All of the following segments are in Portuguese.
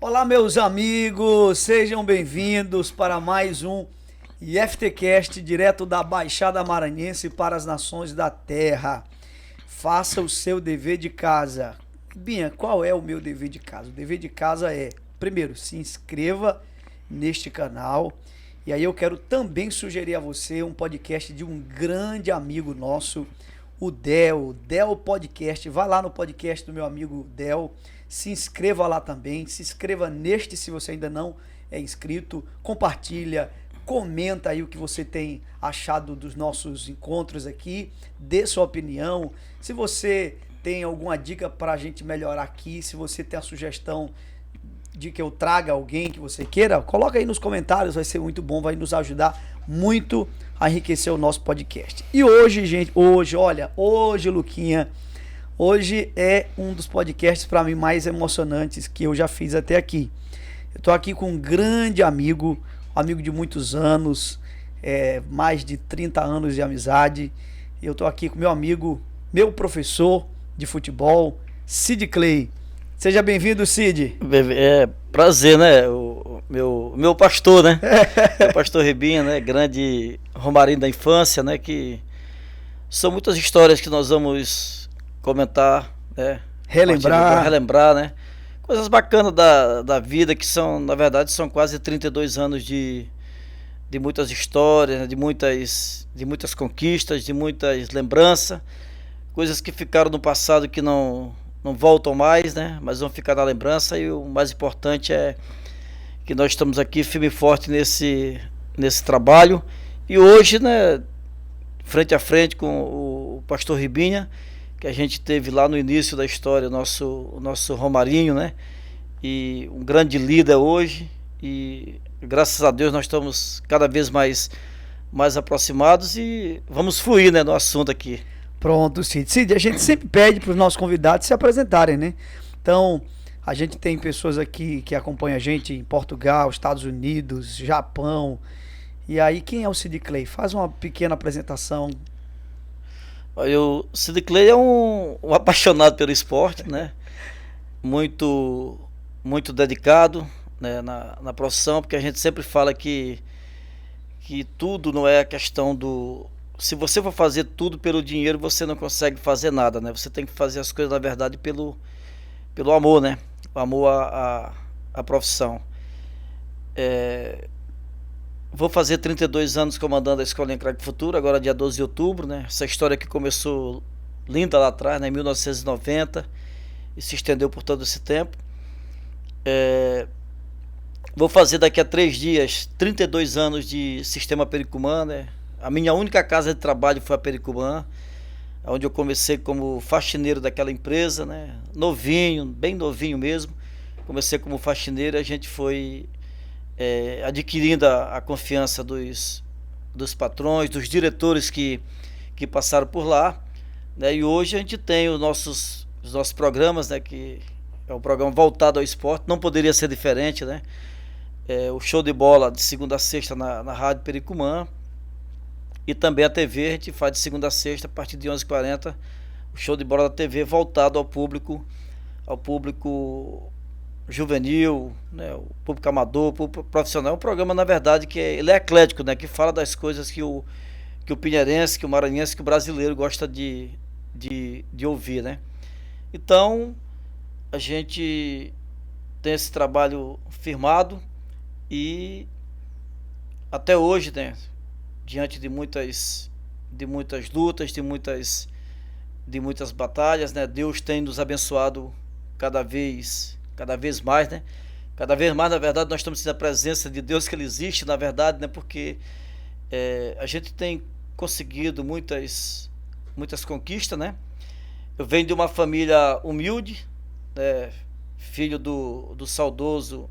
Olá, meus amigos, sejam bem-vindos para mais um IFTcast direto da Baixada Maranhense para as nações da terra. Faça o seu dever de casa. Binha, qual é o meu dever de casa? O dever de casa é, primeiro, se inscreva neste canal. E aí eu quero também sugerir a você um podcast de um grande amigo nosso, o Del Podcast. Vai lá no podcast do meu amigo Del, se inscreva lá também, se inscreva neste se você ainda não é inscrito, compartilha, comenta aí o que você tem achado dos nossos encontros aqui, dê sua opinião. Se você tem alguma dica para a gente melhorar aqui, se você tem a sugestão de que eu traga alguém que você queira, coloca aí nos comentários, vai ser muito bom, vai nos ajudar muito a enriquecer o nosso podcast. E hoje, gente, hoje, Luquinha, hoje é um dos podcasts para mim mais emocionantes que eu já fiz até aqui. Eu tô aqui com um grande amigo de muitos anos, mais de 30 anos de amizade. Eu tô aqui com meu amigo, meu professor de futebol, Cid Clay. Seja bem-vindo, Cid. É prazer, né? O meu pastor, né? Meu pastor Ribinha, né? Grande Romarinho da infância, né? Que são muitas histórias que nós vamos comentar, né? Relembrar, né? Coisas bacanas da vida que são, na verdade, são quase 32 anos de muitas histórias, né? de muitas conquistas, de muitas lembranças, coisas que ficaram no passado que não voltam mais, né? Mas vão ficar na lembrança, e o mais importante é que nós estamos aqui firme e forte nesse trabalho. E hoje, né, frente a frente com o pastor Ribinha, que a gente teve lá no início da história, o nosso Romarinho, né? E um grande líder hoje, e graças a Deus nós estamos cada vez mais aproximados e vamos fluir, né, no assunto aqui. Pronto, Cid. Cid, a gente sempre pede para os nossos convidados se apresentarem, né? Então, a gente tem pessoas aqui que acompanham a gente em Portugal, Estados Unidos, Japão. E aí, quem é o Cid Clay? Faz uma pequena apresentação. O Cid Clay é um apaixonado pelo esporte, né? Muito dedicado, né, na profissão, porque a gente sempre fala que tudo não é a questão do... Se você for fazer tudo pelo dinheiro, você não consegue fazer nada, né? Você tem que fazer as coisas, na verdade, pelo amor, né? O amor à profissão. Vou fazer 32 anos comandando a Escolinha Craque Futuro, agora dia 12 de outubro, né? Essa história que começou linda lá atrás, né? Em 1990, e se estendeu por todo esse tempo. Vou fazer daqui a 3 dias 32 anos de Sistema Pericumã, né? A minha única casa de trabalho foi a Pericumã, onde eu comecei como faxineiro daquela empresa, né? Novinho, bem novinho mesmo. Comecei como faxineiro e a gente foi adquirindo a confiança dos patrões, dos diretores que passaram por lá, né? E hoje a gente tem os nossos programas, né? Que é um programa voltado ao esporte, não poderia ser diferente, né? O show de bola de segunda a sexta na Rádio Pericumã. E também a TV, a gente faz de segunda a sexta, a partir de 11h40, o show de bola da TV voltado ao público juvenil, né, o público amador, o público profissional. É um programa, na verdade, que ele é eclético, né, que fala das coisas que o pinheirense, que o maranhense, que o brasileiro gosta de ouvir, né. Então, a gente tem esse trabalho firmado e até hoje, né, diante de muitas lutas, de muitas batalhas, né? Deus tem nos abençoado cada vez mais, né? Cada vez mais, na verdade, nós estamos sentindo a presença de Deus, que Ele existe, na verdade, né? Porque a gente tem conseguido muitas conquistas, né? Eu venho de uma família humilde, né? Filho do saudoso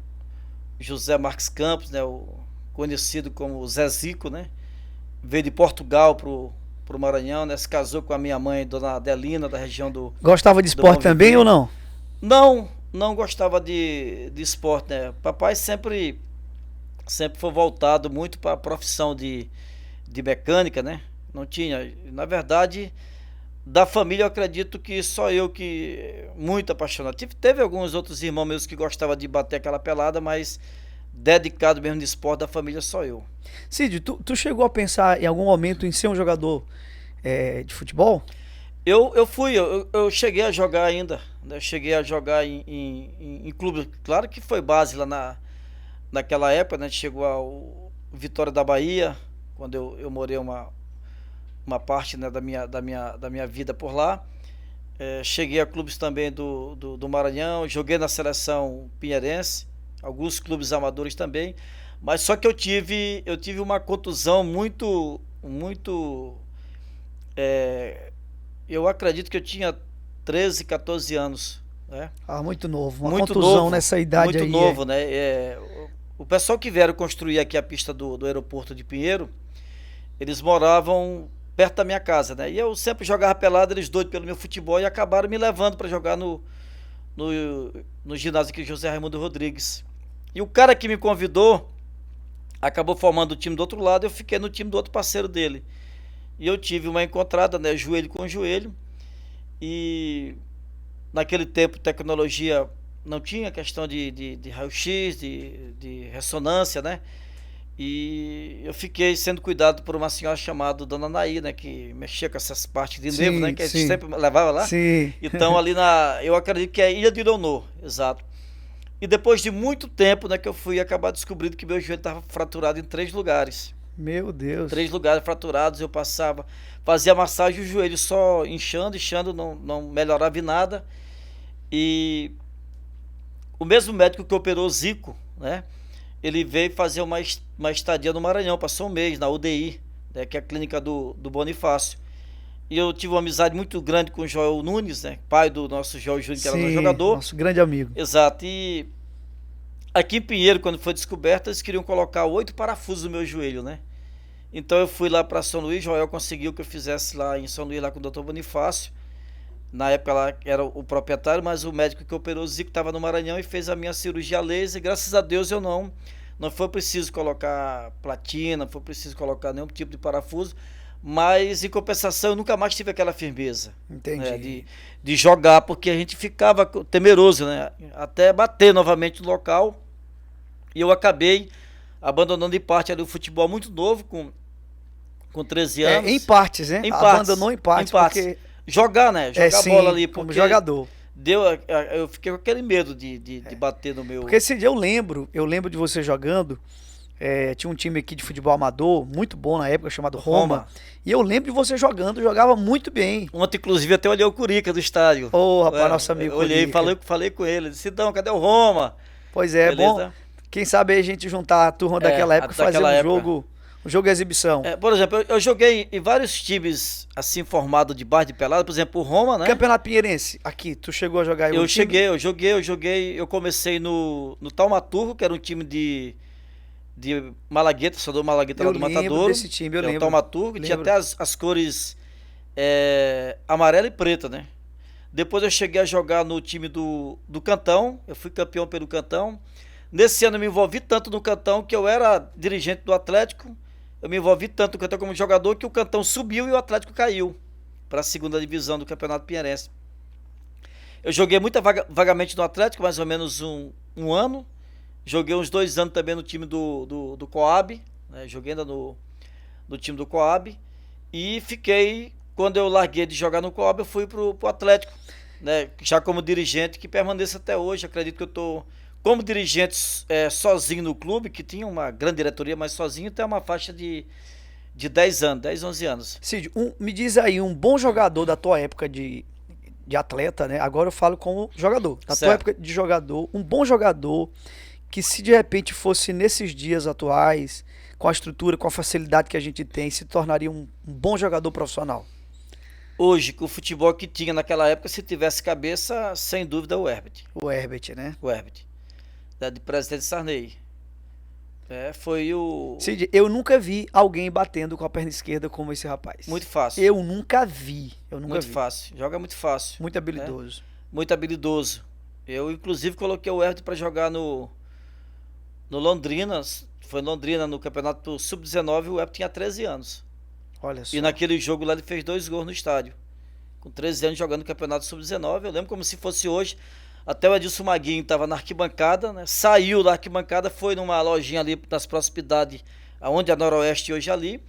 José Marques Campos, né? O conhecido como Zé Zico, né? Veio de Portugal pro Maranhão, né? Se casou com a minha mãe, Dona Adelina, da região do... Gostava de esporte também ou não? Não gostava de esporte, né? Papai sempre foi voltado muito para a profissão de mecânica, né? Não tinha... Na verdade, Da família, eu acredito que só eu que muito apaixonado. Teve alguns outros irmãos meus que gostavam de bater aquela pelada, mas dedicado mesmo de esporte da família só eu. Cid, tu chegou a pensar em algum momento em ser um jogador de futebol? Eu cheguei a jogar ainda, né? Cheguei a jogar em clube, claro que foi base lá naquela época, né? Chegou ao Vitória da Bahia, quando eu morei uma parte, né, da minha vida por lá. Cheguei a clubes também do Maranhão, joguei na seleção pinheirense, alguns clubes amadores também, mas só que eu tive uma contusão muito, eu acredito que eu tinha 13, 14 anos, né? Ah, muito novo. Uma Muito contusão novo, nessa idade muito aí. novo, né? O pessoal que vieram construir aqui a pista do aeroporto de Pinheiro, eles moravam perto da minha casa, né? E eu sempre jogava pelado, eles doidos pelo meu futebol e acabaram me levando para jogar no, no ginásio aqui José Raimundo Rodrigues. E o cara que me convidou acabou formando o time do outro lado, eu fiquei no time do outro parceiro dele. E eu tive uma encontrada, né, joelho com joelho. E naquele tempo tecnologia não tinha questão de raio-x, de ressonância, né? E eu fiquei sendo cuidado por uma senhora chamada Dona Naí, né? Que mexia com essas partes de nervo, né? Que a gente sempre levava lá. Sim. Então ali eu acredito que é Ilha de Leonor, exato. E depois de muito tempo, né, que eu fui acabar descobrindo que meu joelho estava fraturado em 3 lugares. Meu Deus. 3 lugares fraturados, eu passava, fazia massagem e o joelho só inchando, não melhorava em nada. E o mesmo médico que operou Zico, né? Ele veio fazer uma estadia no Maranhão, passou um mês na UDI, né, que é a clínica do Bonifácio. E eu tive uma amizade muito grande com o Joel Nunes, né, pai do nosso Joel Júnior, que era nosso jogador. Nosso grande amigo. Exato. E aqui em Pinheiro, quando foi descoberto, eles queriam colocar 8 parafusos no meu joelho, né? Então eu fui lá para São Luís, Joel conseguiu que eu fizesse lá em São Luís, lá com o Dr. Bonifácio. Na época lá era o proprietário, mas o médico que operou o Zico estava no Maranhão e fez a minha cirurgia laser. E graças a Deus eu não foi preciso colocar platina, não foi preciso colocar nenhum tipo de parafuso. Mas em compensação eu nunca mais tive aquela firmeza. Entendi. Né, de jogar, porque a gente ficava temeroso, né? Até bater novamente no local. E eu acabei abandonando em parte ali o futebol muito novo, com 13 anos. Em partes, né? Em partes. Abandonou em partes. Porque... Jogar, né? Jogar sim, bola ali. como jogador. Eu fiquei com aquele medo de bater no meu... Porque esse dia eu lembro de você jogando. Tinha um time aqui de futebol amador, muito bom na época, chamado Roma. E eu lembro de você jogando, jogava muito bem. Ontem, inclusive, até olhei o Curica do estádio. Ô, rapaz, nosso amigo Olhei, falei com ele. Disse, então, cadê o Roma? Pois é, beleza? Bom. Quem sabe aí a gente juntar a turma daquela época e fazer um jogo de exibição. Por exemplo, eu joguei em vários times assim formados de bar de pelada, por exemplo, o Roma, né? Campeonato Pinheirense, aqui, tu chegou a jogar aí? Eu joguei, eu comecei no Taumaturgo, que era um time de Malagueta, só do Malagueta lá do Matadouro. Eu lembro desse time, eu lembro. O Taumaturgo, tinha até as cores amarela e preta, né? Depois eu cheguei a jogar no time do Cantão, eu fui campeão pelo Cantão. Nesse ano eu me envolvi tanto no Cantão que eu era dirigente do Atlético. Eu me envolvi tanto no Cantão como jogador que o Cantão subiu e o Atlético caiu para a segunda divisão do Campeonato Pinheirense. Eu joguei muito vagamente no Atlético, mais ou menos um ano. Joguei uns 2 anos também no time do Coab, né? Joguei ainda no time do Coab. E fiquei, quando eu larguei de jogar no Coab, eu fui pro Atlético, né? Já como dirigente, que permaneço até hoje. Acredito que eu estou como dirigente sozinho no clube, que tinha uma grande diretoria, mas sozinho tem uma faixa de 10 anos, 10, 11 anos. Cid, me diz aí, um bom jogador da tua época de atleta, né? Agora eu falo como jogador. Da tua época de jogador, um bom jogador que se de repente fosse nesses dias atuais, com a estrutura, com a facilidade que a gente tem, se tornaria um bom jogador profissional. Hoje, com o futebol que tinha naquela época, se tivesse cabeça, sem dúvida o Herbert. O Herbert, né? O Herbert. De presidente Sarney. Foi o... Cid, eu nunca vi alguém batendo com a perna esquerda como esse rapaz. Muito fácil. Eu nunca vi. Muito fácil. Joga muito fácil. Muito habilidoso. Muito habilidoso. Eu, inclusive, coloquei o Herbert para jogar no Londrina. Foi Londrina no campeonato sub-19. O Herbert tinha 13 anos. Olha só. E naquele jogo lá ele fez 2 gols no estádio. com 13 anos jogando no Campeonato Sub-19. Eu lembro como se fosse hoje. Até o Edilson Maguinho estava na arquibancada, né? Saiu da arquibancada, foi numa lojinha ali nas proximidades, onde a Noroeste hoje ali,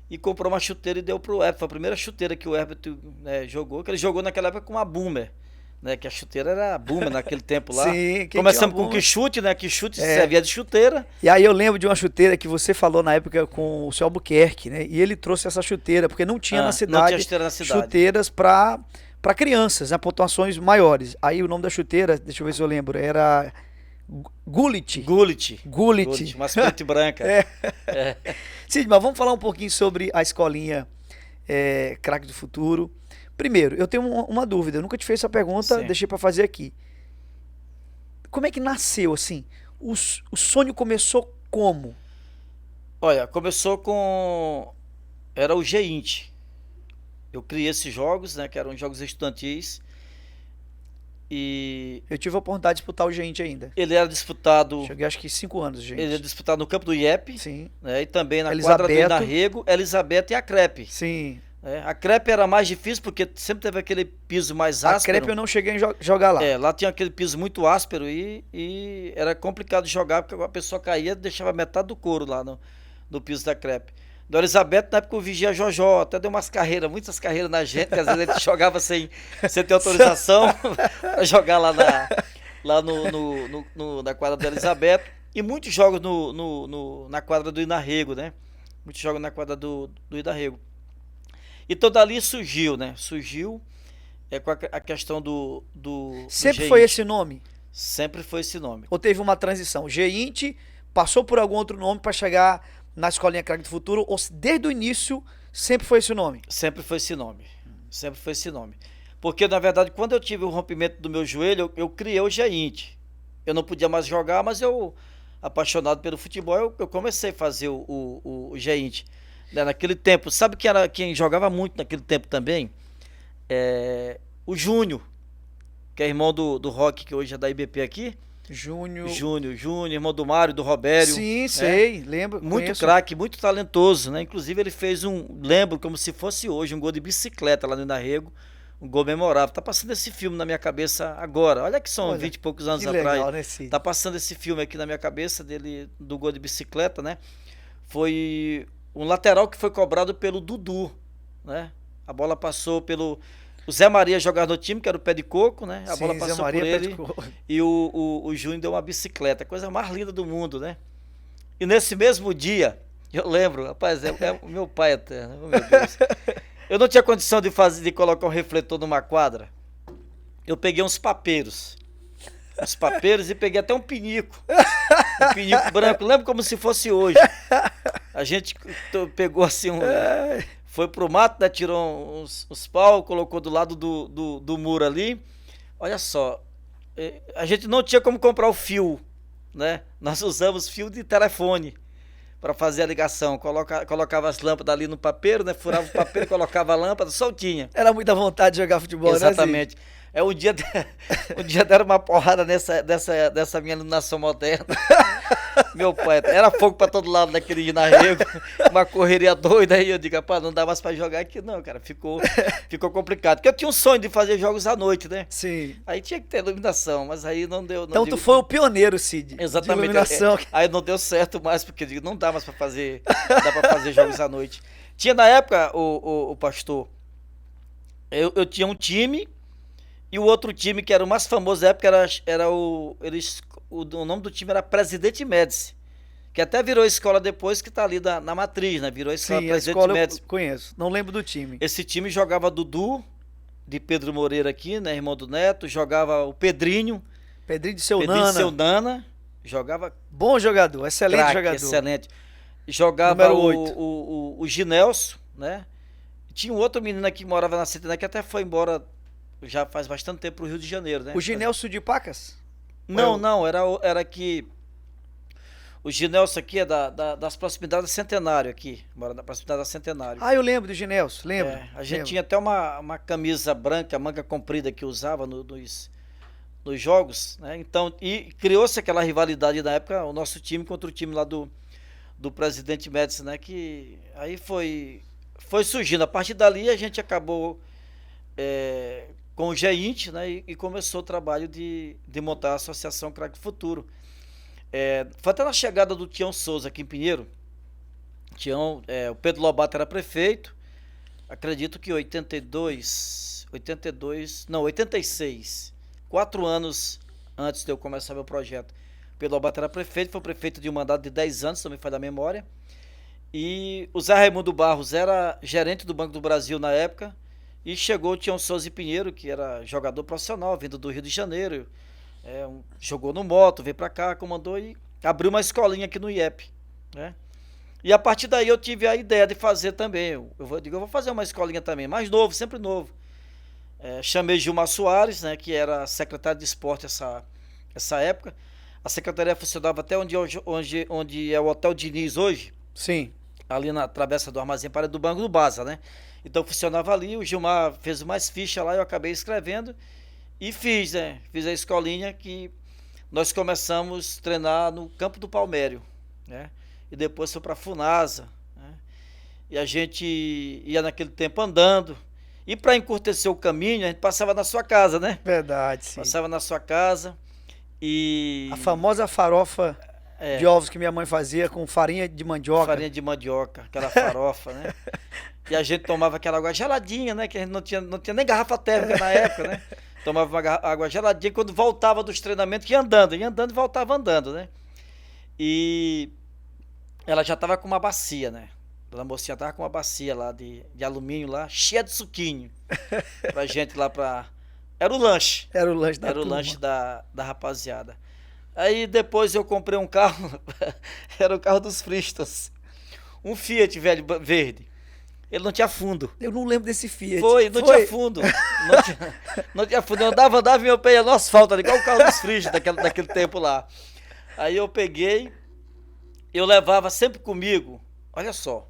e comprou uma chuteira e deu pro Herbert. Foi a primeira chuteira que o Herbert, né, jogou, que ele jogou naquela época com uma Boomer, né? Que a chuteira era a Boomer naquele tempo lá. Sim, começamos com o Quixute, né? Quixute servia de chuteira. E aí eu lembro de uma chuteira que você falou na época com o seu Albuquerque, né? E ele trouxe essa chuteira, porque não tinha na cidade, não tinha chuteira na cidade. Chuteiras para crianças, né? Pontuações maiores. Aí o nome da chuteira, deixa eu ver se eu lembro, era Gullit. Mas preta e branca. Cid, mas vamos falar um pouquinho sobre a escolinha Craque do Futuro. Primeiro, eu tenho uma dúvida, eu nunca te fiz essa pergunta, deixei para fazer aqui. Como é que nasceu, assim? O sonho começou como? Olha, começou com... Era o G20. Eu criei esses jogos, né? Que eram jogos estudantis. E... Eu tive a oportunidade de disputar o G20 ainda. Ele era disputado... Cheguei acho que 5 anos, gente. Ele era disputado no campo do IEP. Sim. Né, e também na Elisabeto. quadra do Inarrego, Elizabeth e a Crepe. Sim. A Crepe era mais difícil porque sempre teve aquele piso mais áspero. A Crepe eu não cheguei a jogar lá. Lá tinha aquele piso muito áspero e era complicado de jogar porque a pessoa caía e deixava metade do couro lá no piso da Crepe. Do Elizabeth, na época eu vigia Jojó, até deu muitas carreiras na gente, que às vezes a gente jogava sem ter autorização para jogar lá na quadra da Elizabeth. E muitos jogos na quadra do Inarrego, né? Muitos jogos na quadra do Inarrego. Então dali surgiu, né? Surgiu com a questão do Sempre G20. foi esse nome? Sempre foi esse nome. Ou teve uma transição? G20 passou por algum outro nome para chegar na escolinha Craque do Futuro? Ou desde o início sempre foi esse nome? Sempre foi esse nome. Sempre foi esse nome. Porque, na verdade, quando eu tive o rompimento do meu joelho, eu criei o G20. Eu não podia mais jogar, mas eu, apaixonado pelo futebol, eu comecei a fazer o G20. Naquele tempo, sabe quem jogava muito naquele tempo também? O Júnior, que é irmão do Roque, que hoje é da IBP aqui. Júnior, irmão do Mário, do Robério. Sim, sei, lembro. Muito craque, muito talentoso, né? Inclusive ele fez lembro como se fosse hoje, um gol de bicicleta lá no Inarrego, um gol memorável. Tá passando esse filme na minha cabeça agora. Olha que são 20 e poucos anos atrás. Legal, né, Cid? Tá passando esse filme aqui na minha cabeça dele, do gol de bicicleta, né? Foi um lateral que foi cobrado pelo Dudu, né? A bola passou pelo... O Zé Maria jogava no time, que era o pé de coco, né? A bola passou por ele e o Júnior deu uma bicicleta. Coisa mais linda do mundo, né? E nesse mesmo dia, eu lembro, rapaz, o meu pai até, oh, meu Deus. Eu não tinha condição de colocar um refletor numa quadra. Eu peguei uns papeiros e peguei até um pinico branco. Lembro como se fosse hoje. A gente pegou assim foi pro mato, né, tirou uns pau, colocou do lado do muro ali. Olha só, a gente não tinha como comprar o fio, né? Nós usamos fio de telefone para fazer a ligação. Colocava as lâmpadas ali no papeiro, né? Furava o papeiro e colocava a lâmpada, soltinha. Era muita vontade de jogar futebol, exatamente. Né? Um dia deram uma porrada dessa minha iluminação moderna. Meu pai, era fogo pra todo lado naquele Inarrego, uma correria doida. Aí eu digo, rapaz, não dá mais pra jogar aqui não, cara. Ficou complicado. Porque eu tinha um sonho de fazer jogos à noite, né? Sim. Aí tinha que ter iluminação, mas aí não deu. Então tu foi o pioneiro, Cid. Exatamente. De iluminação. Aí não deu certo mais, porque eu digo, não dá mais pra fazer, dá pra fazer jogos à noite. Tinha na época, o pastor, eu tinha um time. E o outro time que era o mais famoso da época o nome do time era Presidente Médici, que até virou escola depois, que tá ali na matriz, né? Virou escola. Sim, Presidente Médici. Eu conheço, não lembro do time. Esse time jogava Dudu, de Pedro Moreira aqui, né? Irmão do Neto, jogava o Pedrinho de Seu Nana. Jogava... Bom jogador, excelente craque, jogador. Excelente. Jogava o Ginelso, né? Tinha um outro menino aqui que morava na Centenária, que até foi embora... Já faz bastante tempo pro Rio de Janeiro, né? O Ginelso de Pacas? Não, era que... O Ginelso aqui é das proximidades da Centenário aqui. Mora na proximidade da Centenário. Ah, eu lembro do Ginelso, lembro. A gente tinha até uma camisa branca, manga comprida que usava nos jogos, né? Então, e criou-se aquela rivalidade na época, o nosso time contra o time lá do Presidente Médici, né? Que aí foi surgindo. A partir dali a gente acabou... com o GEINT, né, e começou o trabalho de montar a Associação Craque Futuro. Foi até na chegada do Tião Souza aqui em Pinheiro. O Pedro Lobato era prefeito, acredito que 86, 4 anos antes de eu começar meu projeto. Pedro Lobato era prefeito, foi prefeito de um mandato de 10 anos, também faz da memória. E o Zé Raimundo Barros era gerente do Banco do Brasil na época. E chegou o Tião Souza Pinheiro, que era jogador profissional, vindo do Rio de Janeiro. Jogou no moto, veio pra cá, comandou e abriu uma escolinha aqui no IEP, né? E a partir daí eu tive a ideia de fazer também. Eu vou fazer uma escolinha também, mais novo, sempre novo. Chamei Gilmar Soares, né, que era secretário de esporte essa época. A secretaria funcionava até onde é o Hotel Diniz hoje. Sim. Ali na travessa do Armazém Parede do Banco do Baza, né? Então funcionava ali, o Gilmar fez umas fichas lá, eu acabei escrevendo e fiz a escolinha que nós começamos a treinar no Campo do Palmério, né? E depois foi para a Funasa, né? E a gente ia naquele tempo andando. E para encurtecer o caminho, a gente passava na sua casa, né? Verdade, sim. Passava na sua casa e... A famosa farofa de ovos que minha mãe fazia com farinha de mandioca. Farinha de mandioca, aquela farofa, né? E a gente tomava aquela água geladinha, né? Que a gente não tinha nem garrafa térmica na época, né? Tomava uma água geladinha quando voltava dos treinamentos, que ia andando e voltava andando, né? E ela já estava com uma bacia, né? Dona Mocinha estava com uma bacia lá de alumínio lá, cheia de suquinho. Pra gente lá pra... Era o lanche. Era o lanche da Era o turma. lanche da rapaziada. Aí depois eu comprei um carro, era o carro dos Fristas. Um Fiat velho, verde. Ele não tinha fundo. Eu não lembro desse Fiat. Não tinha fundo. Não tinha fundo. Eu andava e meu pé ia no asfalto, igual o carro dos Fristas daquele tempo lá. Aí eu peguei, eu levava sempre comigo, olha só.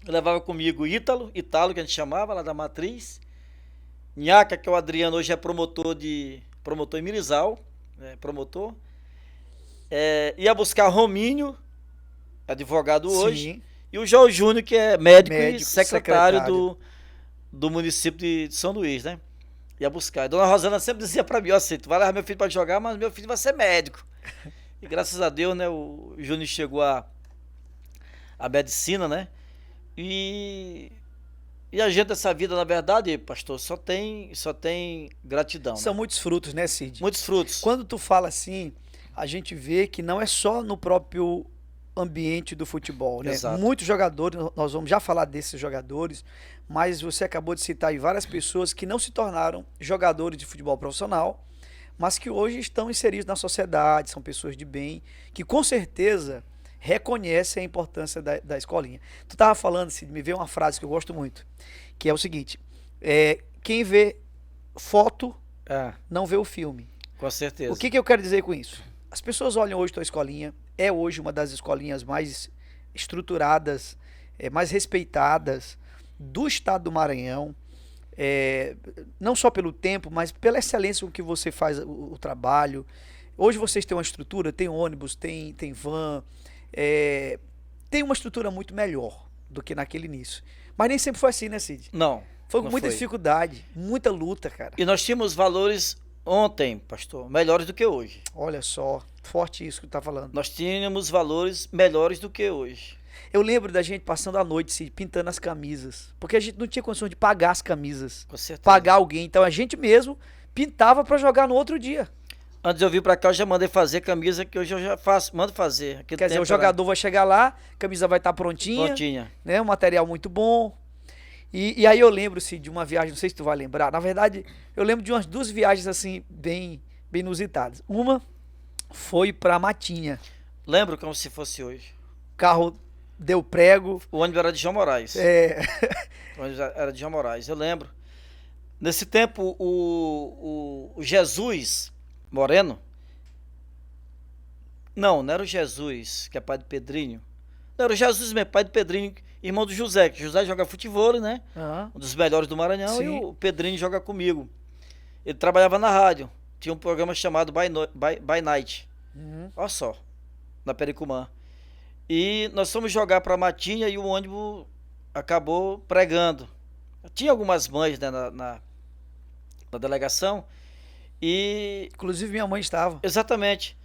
Eu levava comigo Ítalo, que a gente chamava, lá da Matriz. Nhaca, que é o Adriano, hoje é promotor em Mirizal, promotor. Ia buscar Rominho, advogado hoje. Sim. E o João Júnior, que é médico e secretário. do município de São Luís, né? Ia buscar. A dona Rosana sempre dizia pra mim, ó, assim, tu vai levar meu filho pra jogar, mas meu filho vai ser médico. E graças a Deus, né, o Júnior chegou à medicina, né? E a gente, essa vida, na verdade, pastor, só tem gratidão. São né? muitos frutos, né, Cid? Muitos frutos. Quando tu fala assim, a gente vê que não é só no próprio ambiente do futebol, né? Exato. Muitos jogadores, nós vamos já falar desses jogadores, mas você acabou de citar aí várias pessoas que não se tornaram jogadores de futebol profissional, mas que hoje estão inseridos na sociedade, são pessoas de bem, que com certeza reconhecem a importância da escolinha. Tu estava falando, Cid, me veio uma frase que eu gosto muito, que é o seguinte, quem vê foto não vê o filme. Com certeza. O que eu quero dizer com isso? As pessoas olham hoje tua escolinha, é hoje uma das escolinhas mais estruturadas, mais respeitadas do estado do Maranhão, não só pelo tempo, mas pela excelência com que você faz o trabalho. Hoje vocês têm uma estrutura, tem ônibus, tem van, tem uma estrutura muito melhor do que naquele início. Mas nem sempre foi assim, né, Cid? Não. Foi com muita dificuldade, muita luta, cara. E nós tínhamos valores ontem, pastor, melhores do que hoje. Olha só, forte isso que tu tá falando. Nós tínhamos valores melhores do que hoje. Eu lembro da gente passando a noite, Cid, pintando as camisas. Porque a gente não tinha condições de pagar as camisas. Com certeza. Pagar alguém. Então a gente mesmo pintava pra jogar no outro dia. Antes de eu vir pra cá, eu já mandei fazer camisa, que hoje eu já mando fazer. Quer dizer, o jogador vai chegar lá, a camisa vai estar prontinha. Prontinha. Né, um material muito bom. E aí eu lembro, Cid, de uma viagem, não sei se tu vai lembrar. Na verdade, eu lembro de umas 2 viagens assim, bem inusitadas. Uma foi pra Matinha. Lembro como se fosse hoje. O carro deu prego. O ônibus era de João Moraes. O ônibus era de João Moraes, eu lembro. Nesse tempo, o Jesus Moreno... Não era o Jesus, que é pai do Pedrinho. Não, era o Jesus mesmo, pai do Pedrinho, irmão do José, que José joga futebol, né? Uhum. Um dos melhores do Maranhão. Sim. E o Pedrinho joga comigo. Ele trabalhava na rádio. Tinha um programa chamado By Night. Uhum. Olha só, na Pericumã. E nós fomos jogar pra Matinha e o ônibus acabou pregando. Tinha algumas mães, né, na delegação e Inclusive minha mãe estava. exatamente.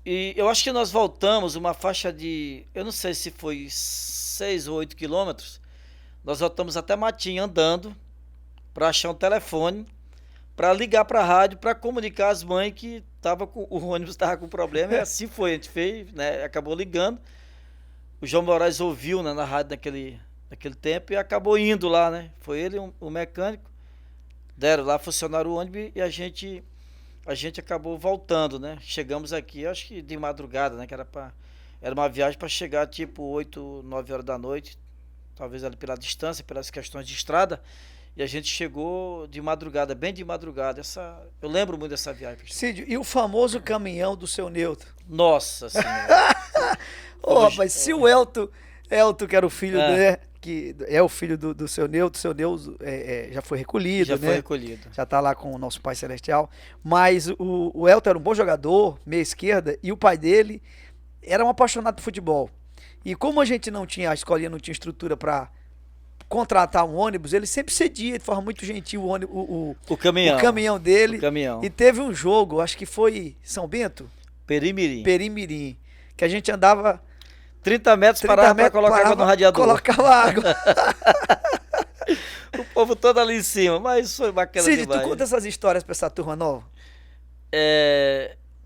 E eu acho que nós voltamos uma faixa de, eu não sei se foi 6 ou 8 quilômetros. Nós voltamos até Matinho andando para achar um telefone para ligar para a rádio para comunicar às mães que o ônibus estava com problema. E assim foi, a gente fez, né, acabou ligando. O João Moraes ouviu, né, na rádio naquele tempo e acabou indo lá, né? Foi ele, o mecânico, deram lá, funcionaram o ônibus e a gente acabou voltando, né? Chegamos aqui, acho que de madrugada, né? Era uma viagem para chegar tipo 8, 9 horas da noite, talvez ali pela distância, pelas questões de estrada. E a gente chegou de madrugada, bem de madrugada. Eu lembro muito dessa viagem. Cid, e o famoso caminhão do seu Neutro? Nossa Senhora. Oh, mas se o Elton, que era o filho, né? Que é o filho do seu Neutro já foi recolhido, Já né? foi recolhido. Já tá lá com o nosso Pai Celestial. Mas o Elton era um bom jogador, meia esquerda, e o pai dele era um apaixonado por futebol. E como a gente não tinha, a escolinha não tinha estrutura para contratar um ônibus, ele sempre cedia de forma muito gentil O caminhão. o caminhão dele. O caminhão. E teve um jogo, acho que foi São Bento, Perimirim. que a gente andava 30 metros 30 parava para metros, colocar água no radiador. colocava água. O povo todo ali em cima, mas foi bacana Cid, tu demais. conta essas histórias pra essa turma nova?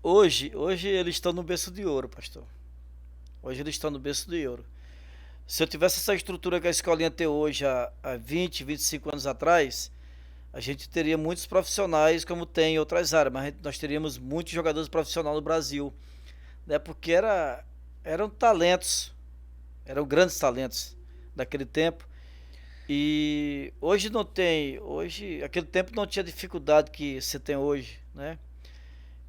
Hoje eles estão no berço de ouro, pastor. Hoje eles estão no berço de ouro. Se eu tivesse essa estrutura que a escolinha tem hoje há 20, 25 anos atrás, a gente teria muitos profissionais como tem em outras áreas, mas nós teríamos muitos jogadores profissionais no Brasil, né? Porque eram talentos, eram grandes talentos daquele tempo. E hoje não tem, aquele tempo não tinha dificuldade que você tem hoje, né?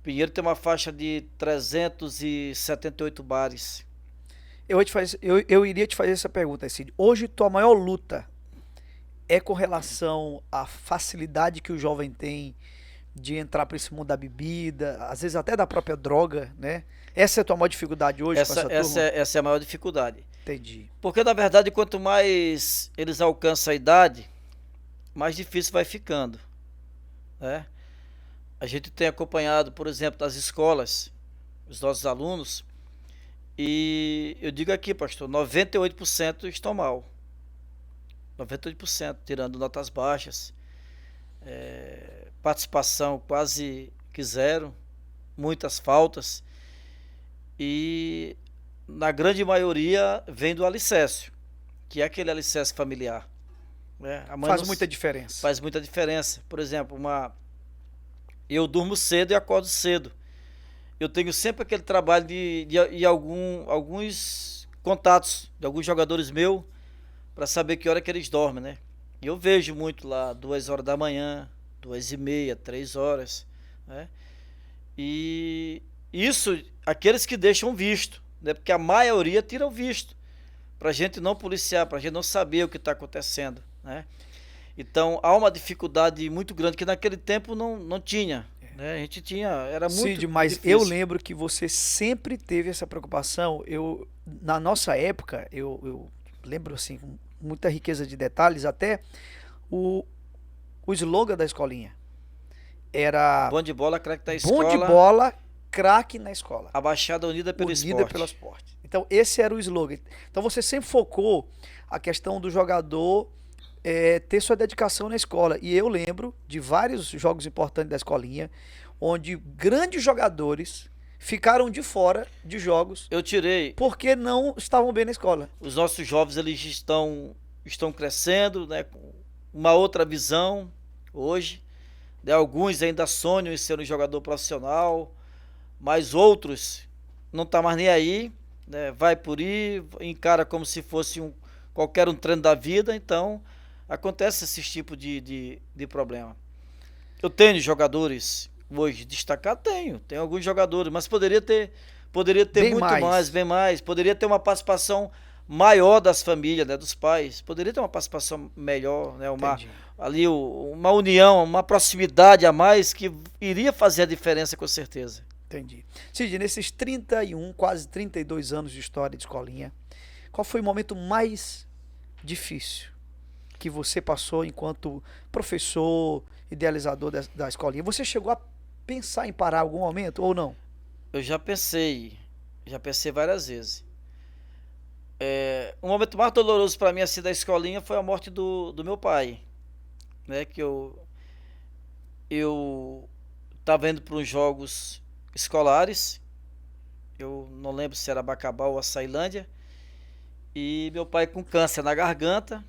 Pinheiro tem uma faixa de 378 bares. Eu iria te fazer essa pergunta, Cid. Hoje, tua maior luta é com relação à facilidade que o jovem tem de entrar para esse mundo da bebida, às vezes até da própria droga, né? Essa é a tua maior dificuldade hoje com essa turma? Essa é a maior dificuldade. Entendi. Porque, na verdade, quanto mais eles alcançam a idade, mais difícil vai ficando, né? A gente tem acompanhado, por exemplo, nas escolas, os nossos alunos, e eu digo aqui, pastor, 98% estão mal. 98%, tirando notas baixas, participação quase que zero, muitas faltas, e na grande maioria vem do alicerce, que é aquele alicerce familiar, né? Faz muita diferença. Faz muita diferença. Por exemplo, eu durmo cedo e acordo cedo. Eu tenho sempre aquele trabalho de alguns contatos de alguns jogadores meus para saber que hora que eles dormem, né? E eu vejo muito lá 2 horas da manhã, 2h30, 3 horas, né? E isso, aqueles que deixam visto, né? Porque a maioria tira o visto, para a gente não policiar, para a gente não saber o que está acontecendo, né? Então há uma dificuldade muito grande que naquele tempo não tinha, né? A gente tinha, era muito Cid, mas difícil. eu lembro que você sempre teve essa preocupação. Na nossa época, eu lembro assim, com muita riqueza de detalhes, até o slogan da escolinha era Bom de bola, craque da bom escola. de bola, craque na escola. A Baixada Unida pelo Unida Esporte. pelo esporte. Então, esse era o slogan. Então, você sempre focou a questão do jogador ter sua dedicação na escola. E eu lembro de vários jogos importantes da escolinha, onde grandes jogadores ficaram de fora de jogos Eu tirei. porque não estavam bem na escola. Os nossos jovens eles estão crescendo, né, com uma outra visão hoje. Né, alguns ainda sonham em ser um jogador profissional, mas outros não tá mais nem aí, né, vai por ir, encara como se fosse qualquer treino da vida. Então acontece esse tipo de problema. Eu tenho jogadores hoje destacados, tenho alguns jogadores, mas poderia ter Bem muito mais. bem mais, poderia ter uma participação maior das famílias, né, dos pais, poderia ter uma participação melhor, né, Entendi. uma união, uma proximidade a mais que iria fazer a diferença com certeza. Entendi. Cid, nesses 31, quase 32 anos de história de escolinha, qual foi o momento mais difícil? que você passou enquanto professor, idealizador da escolinha, você chegou a pensar em parar em algum momento ou não? Eu já pensei várias vezes. Um momento mais doloroso para mim assim da escolinha foi a morte do meu pai, né? Que eu estava indo para uns jogos escolares, eu não lembro se era Bacabal ou Açailândia, e meu pai com câncer na garganta,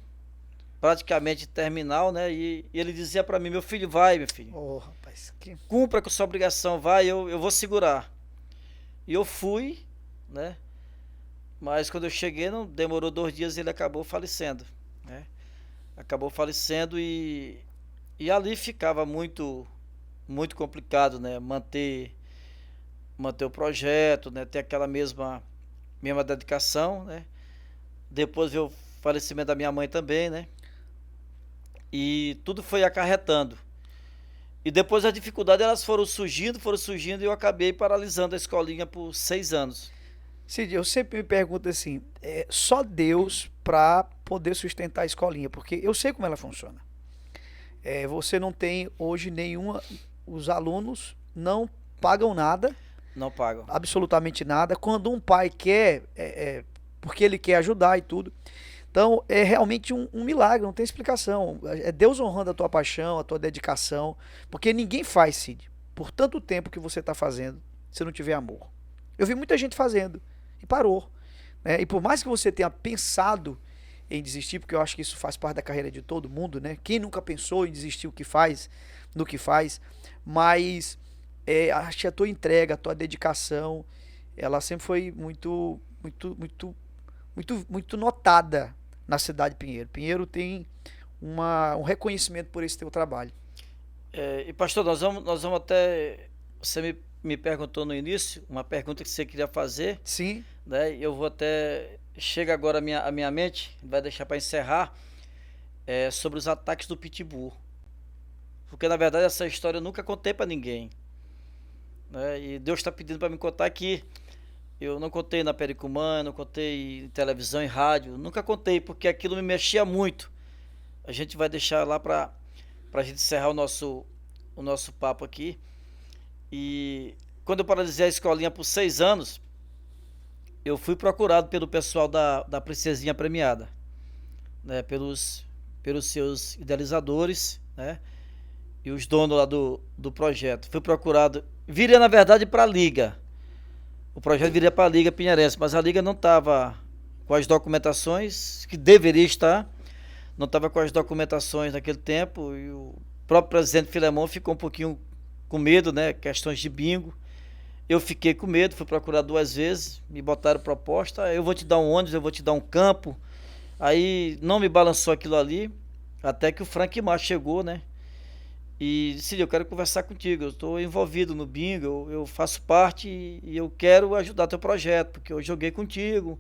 praticamente terminal, né? E ele dizia para mim, meu filho, vai, meu filho, Oh, rapaz, que... cumpra com sua obrigação, vai, eu vou segurar. E eu fui, né? Mas quando eu cheguei, não demorou 2 dias, ele acabou falecendo, né? Acabou falecendo e ali ficava muito complicado, né? Manter o projeto, né? Ter aquela mesma dedicação, né? Depois veio o falecimento da minha mãe também, né? E tudo foi acarretando. E depois as dificuldades elas foram surgindo e eu acabei paralisando a escolinha por 6 anos. Cid, eu sempre me pergunto assim, só Deus para poder sustentar a escolinha, porque eu sei como ela funciona. Você não tem hoje nenhuma, os alunos não pagam nada, Não pagam. absolutamente nada. Quando um pai quer, porque ele quer ajudar e tudo. Então é realmente um milagre, não tem explicação. É Deus honrando a tua paixão, a tua dedicação, porque ninguém faz, Cid, por tanto tempo que você está fazendo, se não tiver amor. Eu vi muita gente fazendo e parou, né? E por mais que você tenha pensado em desistir, porque eu acho que isso faz parte da carreira de todo mundo, né? Quem nunca pensou em desistir no que faz, mas acho que a tua entrega, a tua dedicação, ela sempre foi muito notada na cidade de Pinheiro. Pinheiro tem um reconhecimento por esse teu trabalho. E pastor, nós vamos até. Você me perguntou no início, uma pergunta que você queria fazer, Sim, né? Eu vou até. Chega agora a minha mente, vai deixar para encerrar, sobre os ataques do Pitbull. Porque na verdade essa história eu nunca contei para ninguém, né? E Deus está pedindo para me contar aqui. Eu não contei na Pericumã, não contei em televisão, em rádio, nunca contei porque aquilo me mexia muito. A gente vai deixar lá para a gente encerrar o nosso papo aqui. E quando eu paralisei a escolinha por 6 anos, eu fui procurado pelo pessoal da Princesinha Premiada, né? Pelos seus idealizadores, né? E os donos lá do projeto. Fui procurado, viria na verdade para a Liga. O projeto viria para a Liga Pinheirense, mas a Liga não estava com as documentações que deveria estar, não estava com as documentações naquele tempo, e o próprio presidente Filemon ficou um pouquinho com medo, né? Questões de bingo. Eu fiquei com medo, fui procurar 2 vezes, me botaram proposta, eu vou te dar um ônibus, eu vou te dar um campo. Aí não me balançou aquilo ali, até que o Frank Mar chegou, né? E disse, eu quero conversar contigo, eu estou envolvido no bingo, eu faço parte e eu quero ajudar teu projeto, porque eu joguei contigo,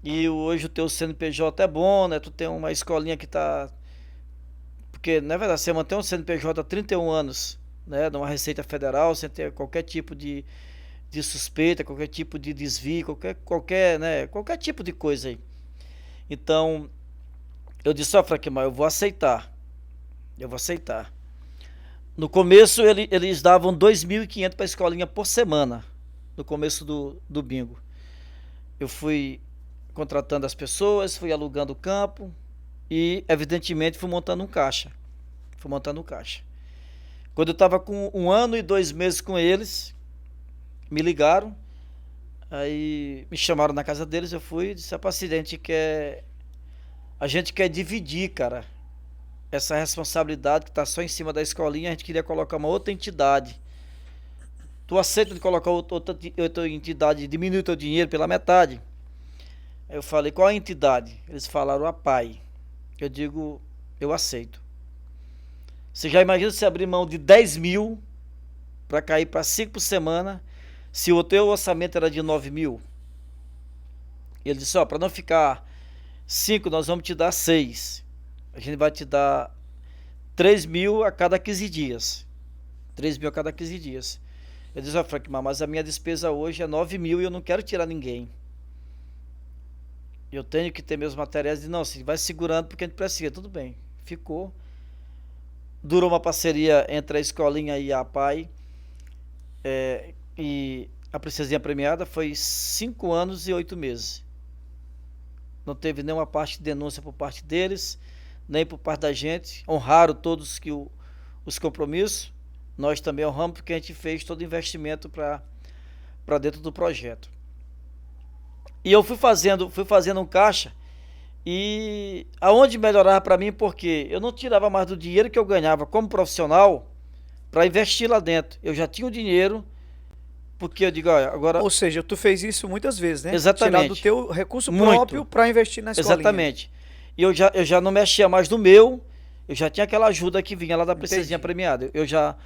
e hoje o teu CNPJ é bom, né? Tu tem uma escolinha que tá... Porque, na verdade, você mantém um CNPJ há 31 anos, né? Numa Receita Federal, sem ter qualquer tipo de suspeita, qualquer tipo de desvio, qualquer tipo de coisa aí. Então, eu disse, Frank, mas eu vou aceitar. No começo, eles davam 2.500 para a escolinha por semana, no começo do bingo. Eu fui contratando as pessoas, fui alugando o campo e, evidentemente, fui montando um caixa. Quando eu estava com 1 ano e 2 meses com eles, me ligaram, aí me chamaram na casa deles, eu fui e disse, rapaz, a gente quer dividir, cara, essa responsabilidade que está só em cima da escolinha, a gente queria colocar uma outra entidade. Tu aceita de colocar outra entidade e diminuir o teu dinheiro pela metade? Aí eu falei, qual a entidade? Eles falaram, a PAI. Eu digo, eu aceito. Você já imagina se abrir mão de 10 mil para cair para 5 por semana, se o teu orçamento era de 9 mil? Ele disse, para não ficar 5, nós vamos te dar 6. A gente vai te dar 3 mil a cada 15 dias. 3 mil a cada 15 dias. Eu disse, Frank, mas a minha despesa hoje é 9 mil e eu não quero tirar ninguém. eu tenho que ter meus materiais. E não, assim, vai segurando porque a gente precisa. Tudo bem, ficou. Durou uma parceria entre a escolinha e a APAE, e a Princesinha Premiada foi 5 anos e 8 meses. Não teve nenhuma parte de denúncia por parte deles, nem por parte da gente. Honraram todos os compromissos. Nós também honramos porque a gente fez todo o investimento para dentro do projeto. E eu fui fazendo um caixa, e aonde melhorava para mim, porque eu não tirava mais do dinheiro que eu ganhava como profissional para investir lá dentro. Eu já tinha o dinheiro, porque eu digo, olha, agora... Ou seja, tu fez isso muitas vezes, né? Exatamente. Tirar do teu recurso Muito. próprio para investir na escolinha. Exatamente. E eu já não mexia mais no meu, eu já tinha aquela ajuda que vinha lá da Princesinha Premiada.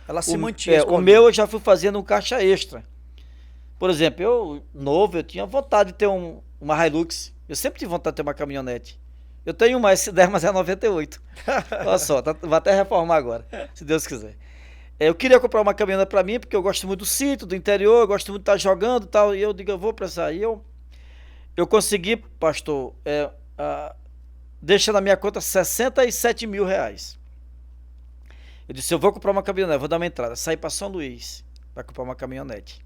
Ela se mantinha. O meu eu já fui fazendo um caixa extra. Por exemplo, eu tinha vontade de ter uma Hilux. Eu sempre tive vontade de ter uma caminhonete. Eu tenho uma S10, mas é 98. Olha só, vou até reformar agora, se Deus quiser. Eu queria comprar uma caminhonete para mim, porque eu gosto muito do sítio, do interior, eu gosto muito de estar jogando e tal. E eu digo, eu vou precisar. E eu consegui, pastor, deixa na minha conta R$67 mil. Eu disse, eu vou comprar uma caminhonete, vou dar uma entrada. Saí para São Luís para comprar uma caminhonete.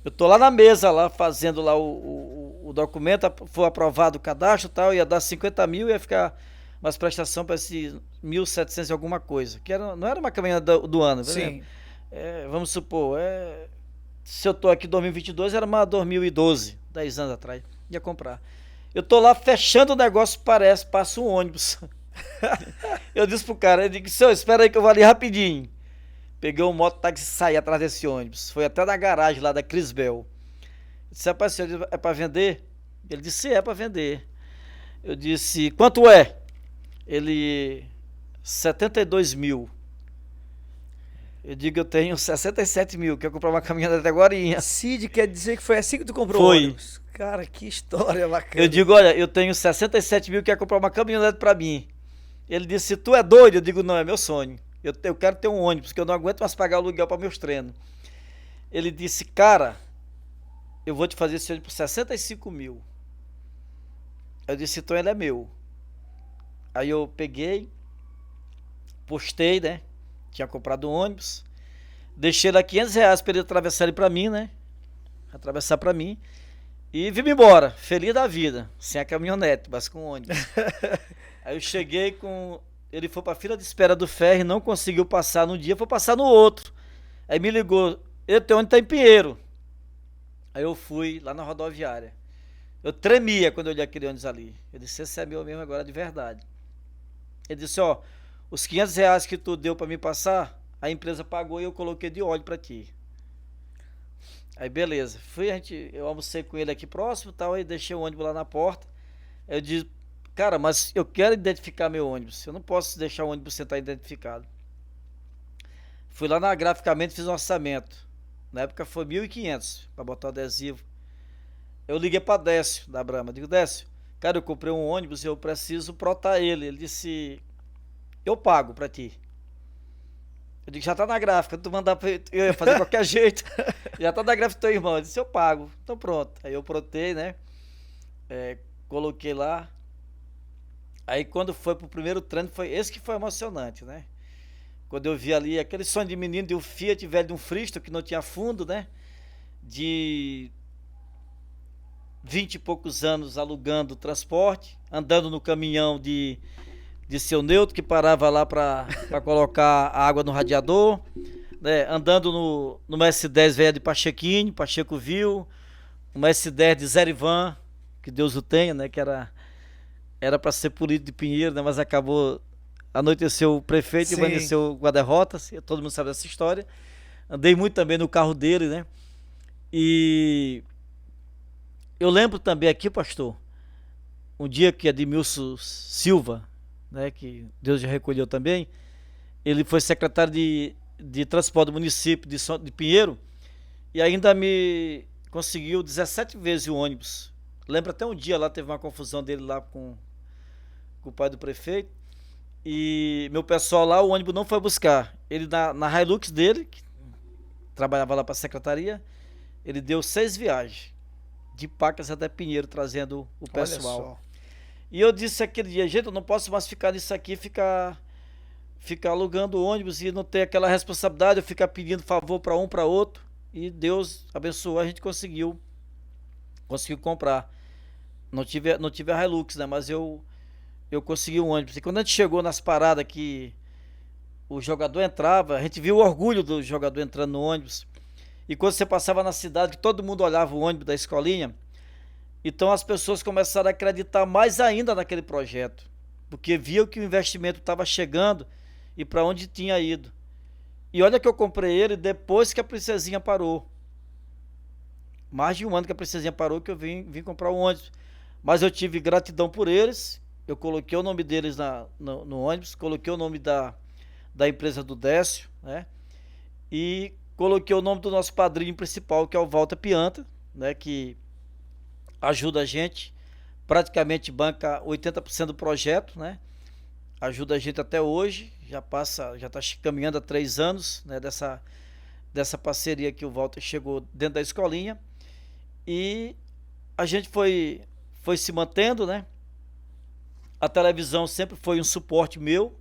Eu tô lá na mesa, lá fazendo lá o documento, foi aprovado o cadastro e tal, ia dar 50 mil, ia ficar umas prestações para esse 1.700 e alguma coisa, que não era uma caminhonete do ano. Sim. Vamos supor, se eu tô aqui em 2022, era uma 2012, 10 anos atrás, ia comprar. Eu tô lá fechando o negócio, passa um ônibus. Eu disse pro cara, eu digo, senhor, espera aí que eu vou ali rapidinho. Peguei um mototáxi e saí atrás desse ônibus. Foi até na garagem lá da Crisbel. Eu disse, rapaz, senhor, é para vender? Ele disse, é para vender. Eu disse, quanto é? Ele, 72 mil. Eu digo, eu tenho 67 mil, quer comprar uma caminhonete agorinha. Cid, quer dizer que foi assim que tu comprou o ônibus? Cara, que história bacana. Eu digo, olha, eu tenho 67 mil, quer comprar uma caminhonete para mim. Ele disse, tu é doido? Eu digo, não, é meu sonho. Eu quero ter um ônibus, porque eu não aguento mais pagar o aluguel para meus treinos. Ele disse, cara, eu vou te fazer esse ônibus por 65 mil. Eu disse, então ele é meu. Aí eu peguei, postei, né? Tinha comprado um ônibus. Deixei lá R$500 para ele atravessar ele para mim, né? Atravessar para mim. E vim embora, feliz da vida. Sem a caminhonete, mas com o ônibus. Aí eu cheguei com... Ele foi para a fila de espera do ferry, não conseguiu passar num dia, foi passar no outro. Aí me ligou, teu ônibus tá em Pinheiro. Aí eu fui lá na rodoviária. Eu tremia quando eu olhei aquele ônibus ali. Eu disse, esse é meu mesmo agora de verdade. Ele disse, ó, os R$500 que tu deu para me passar, a empresa pagou e eu coloquei de óleo para ti. Aí beleza, eu almocei com ele aqui próximo e tal, aí deixei o ônibus lá na porta. Eu disse, cara, mas eu quero identificar meu ônibus, eu não posso deixar o ônibus sem estar identificado. Fui lá na Graficamente, fiz um orçamento. Na época foi 1.500 para botar o adesivo. Eu liguei para Décio da Brahma, digo, Décio, cara, eu comprei um ônibus e eu preciso protar ele. Ele disse, eu pago para ti. Eu digo, já tá na gráfica, tu mandar pra eu ia fazer de qualquer jeito. Já tá na gráfica do teu irmão. Eu disse, eu pago. Então pronto. Aí eu protei, né? Coloquei lá. Aí quando foi pro primeiro treino, esse que foi emocionante, né? Quando eu vi ali aquele sonho de menino de um Fiat velho, de um Fristo que não tinha fundo, né? De 20 e poucos anos alugando transporte, andando no caminhão de seu neutro que parava lá para colocar a água no radiador, né? Andando no S10 velho de Pachequinho, Pacheco viu, uma S10 de Zerivan, que Deus o tenha, né? Que era para ser político de Pinheiro, né? Mas acabou, anoiteceu o prefeito e amanheceu o guarda-rotas, todo mundo sabe dessa história. Andei muito também no carro dele, né? E eu lembro também aqui, pastor, um dia que Edmilson Silva, né, que Deus já recolheu também, ele foi secretário de transporte do município de Pinheiro e ainda me conseguiu 17 vezes o ônibus. Lembro até um dia lá, teve uma confusão dele lá com o pai do prefeito e meu pessoal lá, o ônibus não foi buscar. Ele na Hilux dele, que trabalhava lá para a secretaria, ele deu 6 viagens. de Pacas até Pinheiro, trazendo o pessoal. Olha só. E eu disse aquele dia, gente, eu não posso mais ficar nisso aqui, ficar alugando ônibus e não ter aquela responsabilidade, eu ficar pedindo favor para um, para outro. E Deus abençoou, a gente conseguiu comprar. Não tive a Hilux, né? Mas eu consegui um ônibus. E quando a gente chegou nas paradas que o jogador entrava, a gente viu o orgulho do jogador entrando no ônibus. E quando você passava na cidade, que todo mundo olhava o ônibus da escolinha, então as pessoas começaram a acreditar mais ainda naquele projeto, porque viam que o investimento estava chegando e para onde tinha ido. E olha que eu comprei ele depois que a Princesinha parou. Mais de um ano que a Princesinha parou que eu vim comprar o ônibus. Mas eu tive gratidão por eles, eu coloquei o nome deles no ônibus, coloquei o nome da empresa do Décio, né? E coloquei o nome do nosso padrinho principal, que é o Walter Pianta, né? Que ajuda a gente, praticamente banca 80% do projeto, né? Ajuda a gente até hoje, já está caminhando há 3 anos, né? Dessa parceria que o Walter chegou dentro da escolinha. E a gente foi se mantendo, né? A televisão sempre foi um suporte meu,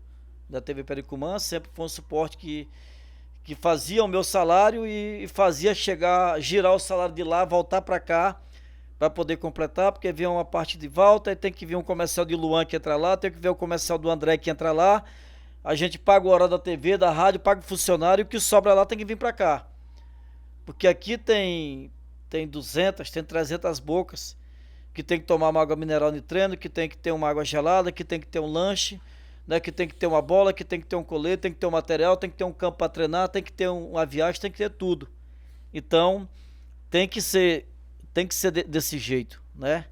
da TV Pericumã, sempre foi um suporte que fazia o meu salário e fazia girar o salário de lá, voltar para cá, para poder completar, porque vinha uma parte de volta, e tem que vir um comercial de Luan que entra lá, tem que ver o comercial do André que entra lá, a gente paga o horário da TV, da rádio, paga o funcionário, e o que sobra lá tem que vir para cá. Porque aqui tem 200, tem 300 bocas, que tem que tomar uma água mineral de treino, que tem que ter uma água gelada, que tem que ter um lanche, né, que tem que ter uma bola, que tem que ter um colete, tem que ter um material, tem que ter um campo para treinar, tem que ter uma viagem, tem que ter tudo. Então, tem que ser desse jeito, né?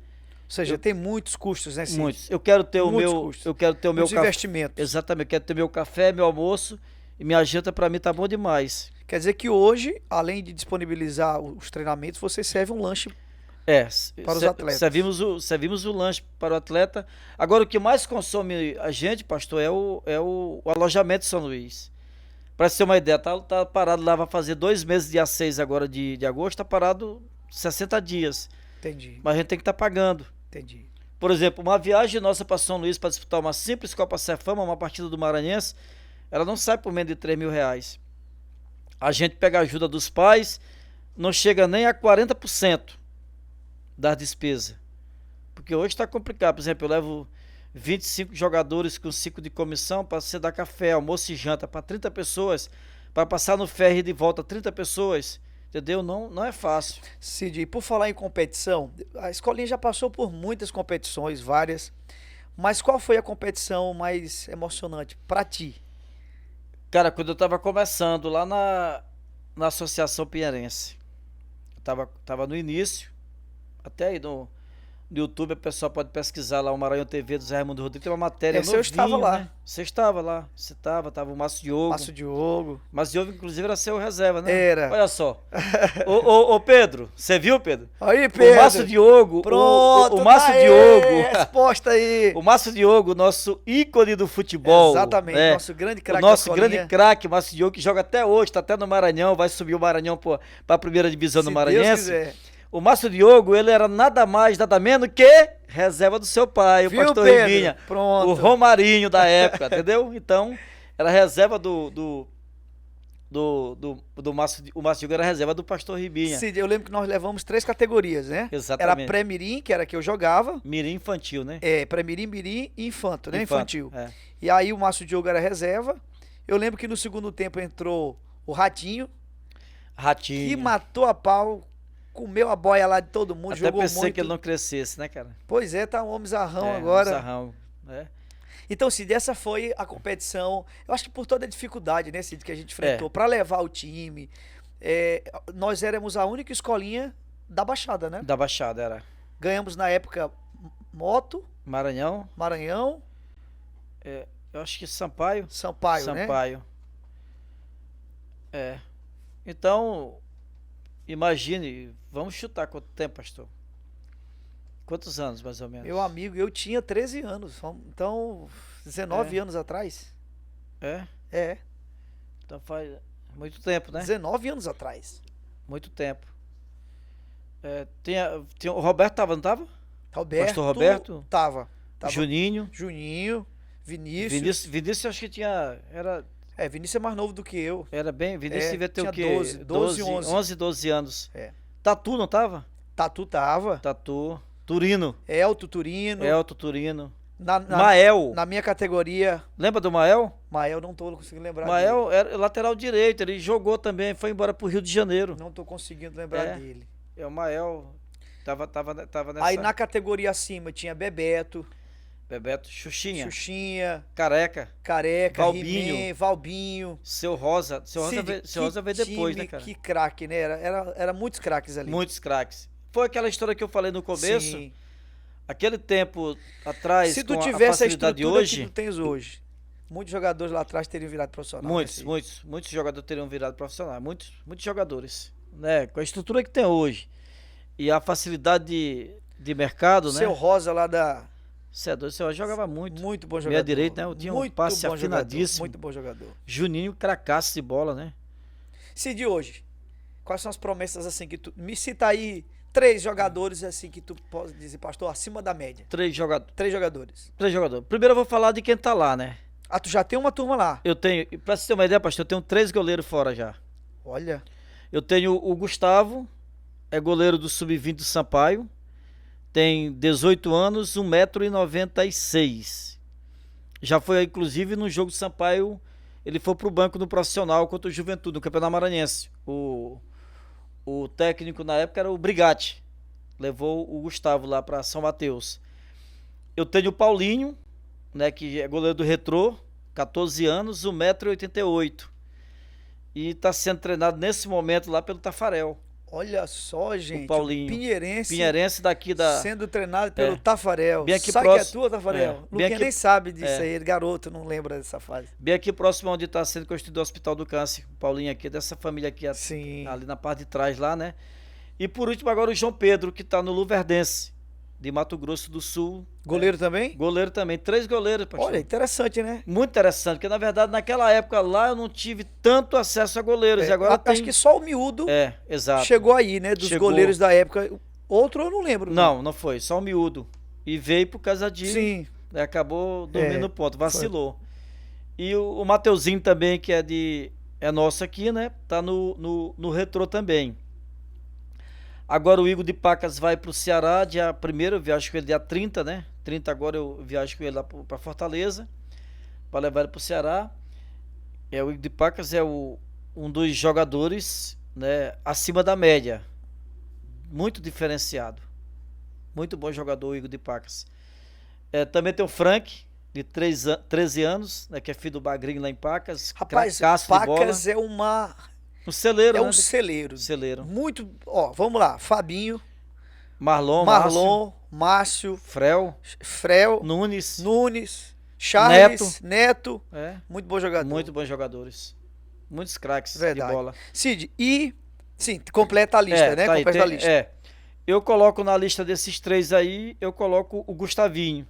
Ou seja, tem muitos custos, né, Cid? Muitos. Eu quero ter o meu muitos investimentos. Exatamente, eu quero ter meu café, meu almoço e minha janta, para mim tá bom demais. Quer dizer que hoje, além de disponibilizar os treinamentos, você serve um lanche para os atletas. Servimos o lanche para o atleta. Agora, o que mais consome a gente, pastor, é o alojamento de São Luís. Para você ter uma ideia, tá parado lá, vai fazer 2 meses, dia 6 agora de agosto, tá parado 60 dias. Entendi. Mas a gente tem que estar pagando. Entendi. Por exemplo, uma viagem nossa para São Luís para disputar uma simples Copa Cefama, uma partida do Maranhense, ela não sai por menos de R$ 3.000. A gente pega a ajuda dos pais, não chega nem a 40% das despesas. Porque hoje está complicado. Por exemplo, eu levo 25 jogadores com 5 de comissão para você dar café, almoço e janta para 30 pessoas, para passar no ferry de volta 30 pessoas. Entendeu? Não é fácil. Cid, por falar em competição, a escolinha já passou por muitas competições, várias. Mas qual foi a competição mais emocionante para ti? Cara, quando eu estava começando lá na Associação Pinheirense, eu tava no início, até aí no YouTube, a pessoa pode pesquisar lá o Maranhão TV do Zé Raimundo Rodrigues, tem uma matéria novinha, eu estava lá. né? Você estava lá, tava o Márcio Diogo. Márcio Diogo, Inclusive, era seu reserva, né? Era. Olha só. Ô Pedro, você viu, Pedro? Aí, Pedro. O Márcio Diogo. Pronto, o Márcio tá Diogo. aí, resposta aí. O Márcio Diogo, nosso ícone do futebol. Exatamente, né? nosso grande craque. O nosso grande craque, Márcio Diogo, que joga até hoje, tá até no Maranhão, vai subir o Maranhão para a primeira divisão do Maranhense. Deus quiser. O Márcio Diogo, ele era nada mais, nada menos que reserva do seu pai, Viu, o pastor Pedro? Ribinha. Pronto. O Romarinho da época, entendeu? Então, era reserva do Márcio. O Márcio Diogo era reserva do pastor Ribinha. Cid, eu lembro que nós levamos 3 categorias, né? Exatamente. Era pré-mirim, que era que eu jogava. Mirim infantil, né? Pré-mirim, mirim e infanto, né? Infantil. É. E aí o Márcio Diogo era reserva. Eu lembro que no segundo tempo entrou o Ratinho, que matou a pau, comeu a boia lá de todo mundo, Até jogou pensei muito. que ele não crescesse, né, cara? Pois é, tá um homem zarrão agora. Zarrão, né? Então, Cid, essa foi a competição, eu acho que por toda a dificuldade, né, Cid, que a gente enfrentou, pra levar o time, nós éramos a única escolinha da Baixada, né? Da Baixada, era. Ganhamos na época moto, Maranhão. Eu acho que Sampaio, né? Então, imagine, vamos chutar quanto tempo, pastor? Quantos anos, mais ou menos? Meu amigo, eu tinha 13 anos, então 19 anos atrás. É? Então faz muito tempo, né? 19 anos atrás. Muito tempo. O Roberto tava, não tava? Roberto. Pastor Roberto? Tava. Juninho. Vinícius acho que tinha... Vinícius é mais novo do que eu. Era bem... Vinícius devia ter tinha o quê? 11. 12 anos. É. Tatu, não tava? Tatu tava. Tatu. Turino. Elton Turino. Mael. Na minha categoria... Lembra do Mael? Mael, não tô conseguindo lembrar Mael dele. era lateral direito, ele jogou também, foi embora pro Rio de Janeiro. Não tô conseguindo lembrar dele. O Mael tava nessa... Aí na categoria acima tinha Bebeto, Xuxinha, Careca, Valbinho. Seu Rosa veio depois, né, cara? Que craque, né? Era muitos craques ali. Muitos craques. Foi aquela história que eu falei no começo. Sim. Aquele tempo atrás, se tu com tivesse a facilidade de hoje, que tu tens hoje, muitos jogadores lá atrás teriam virado profissional. Muitos jogadores teriam virado profissional. Muitos jogadores, né? Com a estrutura que tem hoje e a facilidade de mercado, Seu né? Rosa lá da... Seu Rosa jogava muito. Muito bom jogador. Meia direita, né? Eu tinha um passe afinadíssimo. Muito bom jogador. Juninho, cracaço de bola, né? Se de hoje, quais são as promessas assim que tu... Me cita aí 3 jogadores assim que tu pode dizer, pastor, acima da média. 3 jogadores. 3 jogadores. Primeiro eu vou falar de quem tá lá, né? Tu já tem uma turma lá? Eu tenho, pra você ter uma ideia, pastor, eu tenho 3 goleiros fora já. Olha. Eu tenho o Gustavo, é goleiro do Sub-20 do Sampaio, tem 18 anos, 1,96 m. Já foi, inclusive, no jogo do Sampaio, ele foi pro banco no profissional contra o Juventude, no Campeonato Maranhense. O técnico na época era o Brigatti. Levou o Gustavo lá para São Mateus. Eu tenho o Paulinho, né, que é goleiro do Retrô, 14 anos, 1,88 m. E está sendo treinado nesse momento lá pelo Tafarel. Olha só, gente. O Paulinho. Pinheirense daqui da... sendo treinado pelo Tafarel. Bem aqui sabe próximo, que é tua, Tafarel? Luquinha nem sabe disso aí. Ele, garoto, não lembra dessa fase. Bem aqui próximo onde está sendo construído o Hospital do Câncer. O Paulinho aqui, dessa família aqui. Sim. Ali na parte de trás lá, né? E por último agora o João Pedro, que está no Luverdense, de Mato Grosso do Sul. Goleiro também? Goleiro também. 3 goleiros, pastor. Olha, interessante, né? Muito interessante, porque na verdade naquela época lá eu não tive tanto acesso a goleiros. E agora acho que só o Miúdo exato. chegou aí, né? Dos goleiros da época. Outro eu não lembro. Não foi. Só o Miúdo. E veio por causa disso. Sim. Né, acabou dormindo no ponto. Vacilou. Foi. E o Mateuzinho também, que é nosso aqui, né? Tá no Retrô também. Agora o Igor de Pacas vai pro Ceará, dia 1º, eu viajo com ele dia 30, né? 30 agora eu viajo com ele lá pra Fortaleza, para levar ele pro Ceará. O Igor de Pacas é um dos jogadores, né, acima da média. Muito diferenciado. Muito bom jogador o Igor de Pacas. Também tem o Frank, de 13 anos, né, que é filho do Bagrinho lá em Pacas. Rapaz, Pacas é uma... Um celeiro, é né? Um celeiro. Muito. Ó, vamos lá. Fabinho. Marlon, Márcio. Frel. Nunes. Charles. Neto. Muito bons jogadores. Muito bons jogadores. Muitos craques de bola. Cid, sim, completa a lista, né? Tá completa a lista. Eu coloco na lista desses 3 aí, eu coloco o Gustavinho.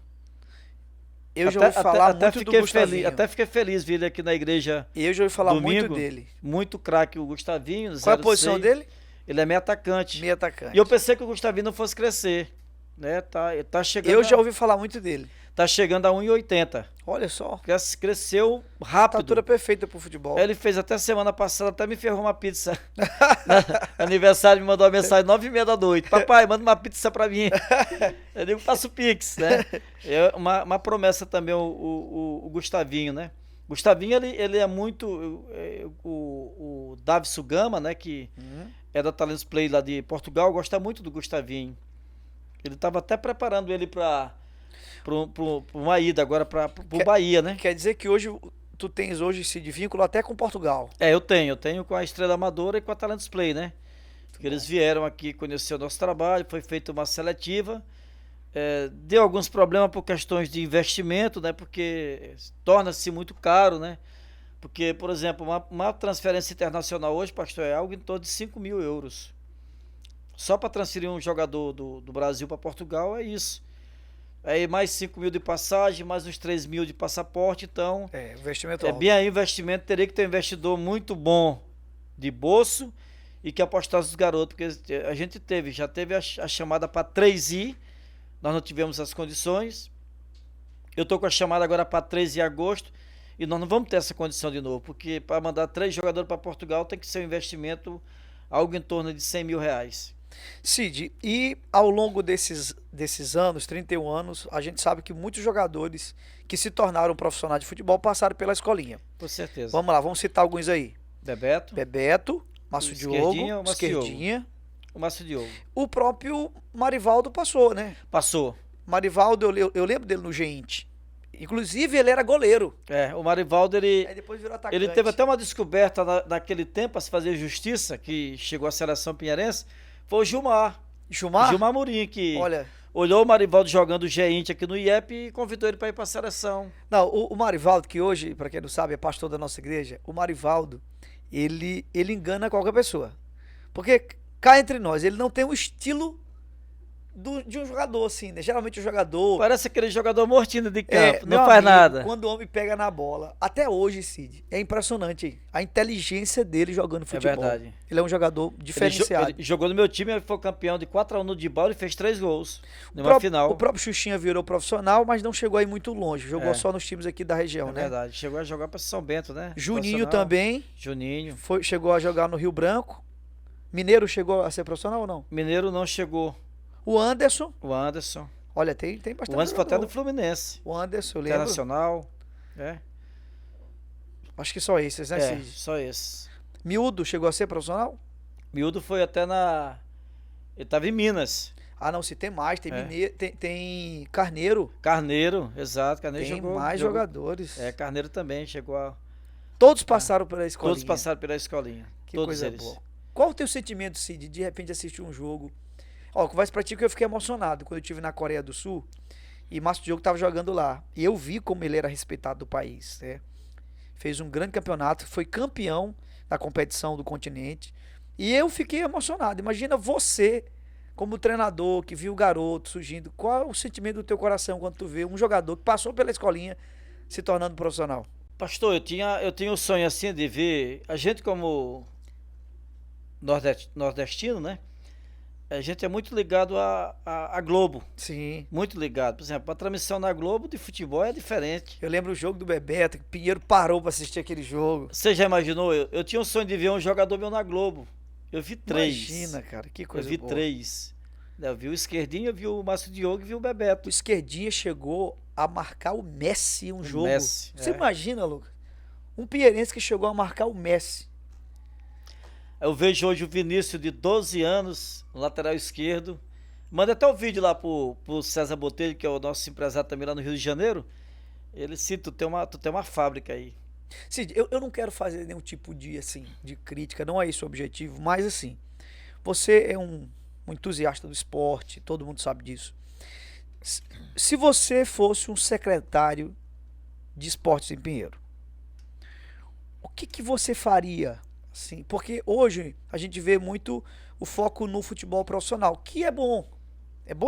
Eu já ouvi falar muito do Gustavinho. Até fiquei feliz vir aqui na igreja. Eu já ouvi falar domingo, muito dele. Muito craque o Gustavinho. Qual é a posição dele? Ele é meio atacante. Meio atacante. E eu pensei que o Gustavinho não fosse crescer. Né? Tá chegando. Eu já ouvi falar muito dele. Tá chegando a 1,80 m. Olha só. Cresceu rápido. Estatura perfeita pro futebol. Ele fez até semana passada, até me ferrou uma pizza. Aniversário, me mandou uma mensagem 9h30 da noite. Papai, manda uma pizza pra mim. Eu digo, faço Pix, né? É uma promessa também o Gustavinho, né? Gustavinho, ele é muito... O Davi Sugama, né? Que é da Talentos Play lá de Portugal, gosta muito do Gustavinho. Ele estava até preparando ele para uma ida agora para o Bahia, né? Quer dizer que hoje tu tens esse vínculo até com Portugal? Eu tenho com a Estrela Amadora e com a Talentos Play, né? Porque eles vieram aqui conhecer o nosso trabalho, foi feita uma seletiva, deu alguns problemas por questões de investimento, né? Porque torna-se muito caro, né? Porque, por exemplo, uma transferência internacional hoje, pastor, é algo em torno de 5 mil euros. Só para transferir um jogador do Brasil para Portugal é isso. Aí mais 5 mil de passagem, mais uns 3 mil de passaporte, então... investimento bem aí investimento, teria que ter um investidor muito bom de bolso e que apostasse os garotos, porque a gente já teve a chamada para 3i, nós não tivemos as condições. Eu estou com a chamada agora para 3 de agosto e nós não vamos ter essa condição de novo, porque para mandar 3 jogadores para Portugal tem que ser um investimento algo em torno de 100 mil reais. Cid, e ao longo desses anos, 31 anos, a gente sabe que muitos jogadores que se tornaram profissionais de futebol passaram pela escolinha. Com certeza. Vamos lá, vamos citar alguns aí. Bebeto, Márcio Diogo, Esquerdinha. O Márcio Diogo. O próprio Marivaldo passou, né? Passou. Marivaldo, eu lembro dele no Gente. Inclusive, ele era goleiro. O Marivaldo, Aí depois virou atacante. ele teve até uma descoberta naquele tempo, a se fazer justiça, que chegou à seleção pinheirense, foi o Gilmar. Gilmar Murim, que olha, olhou o Marivaldo jogando o G20 aqui no IEP e convidou ele para ir para a seleção. Não, o Marivaldo, que hoje, para quem não sabe, é pastor da nossa igreja, o Marivaldo, ele engana qualquer pessoa. Porque, cá entre nós, ele não tem o estilo de um jogador, assim, né? Geralmente o jogador... Parece aquele jogador mortinho de campo, não faz nada. Quando o homem pega na bola, até hoje, Cid, é impressionante a inteligência dele jogando futebol. É verdade. Ele é um jogador diferenciado. Ele jogou no meu time, ele foi campeão de 4-1 no Dibal e fez 3 gols numa final. O próprio Xuxinha virou profissional, mas não chegou aí muito longe. Jogou só nos times aqui da região, né? É verdade. Chegou a jogar para São Bento, né? Juninho também. Juninho. Chegou a jogar no Rio Branco. Mineiro chegou a ser profissional ou não? Mineiro não chegou. O Anderson. Olha, tem bastante. O Anderson foi até do Fluminense. O Anderson, eu lembro. Internacional. Acho que só esses, né, Cid? Só esses. Miúdo chegou a ser profissional? Miúdo foi até ele estava em Minas. Ah, não, se tem mais. Tem Mineiro, tem Carneiro. Carneiro, exato. Carneiro tem jogou. Tem mais jogadores. Carneiro também chegou a... Todos passaram pela escolinha. Todos passaram pela escolinha. Que todos coisa eles. Boa. Qual o teu sentimento, Cid, de repente assistir um jogo? Ó, conversa pra ti que eu fiquei emocionado quando eu estive na Coreia do Sul e Márcio Diogo tava jogando lá. E eu vi como ele era respeitado do país, né? Fez um grande campeonato, foi campeão da competição do continente. E eu fiquei emocionado. Imagina você, como treinador, que viu o garoto surgindo. Qual é o sentimento do teu coração quando tu vê um jogador que passou pela escolinha se tornando profissional? Pastor, eu tinha o sonho assim de ver a gente como nordestino, né? A gente é muito ligado a Globo. Sim. Muito ligado. Por exemplo, a transmissão na Globo de futebol é diferente. Eu lembro o jogo do Bebeto, que Pinheiro parou para assistir aquele jogo. Você já imaginou? Eu tinha um sonho de ver um jogador meu na Globo. Eu vi 3. Imagina, cara, que coisa boa. Eu vi 3. Eu vi o Esquerdinho, eu vi o Márcio Diogo e vi o Bebeto. O Esquerdinha chegou a marcar o Messi em um jogo. Messi, Você imagina, Lucas? Um pinheirense que chegou a marcar o Messi. Eu vejo hoje o Vinícius de 12 anos, no lateral esquerdo. Manda até o vídeo lá pro César Botelho, que é o nosso empresário também lá no Rio de Janeiro. Ele cita, tu tem uma fábrica aí. Cid, eu não quero fazer nenhum tipo de, assim, de crítica, não é esse o objetivo, mas assim, você é um entusiasta do esporte, todo mundo sabe disso. Se você fosse um secretário de esportes em Pinheiro, o que você faria? Assim, porque hoje a gente vê muito o foco no futebol profissional, que é bom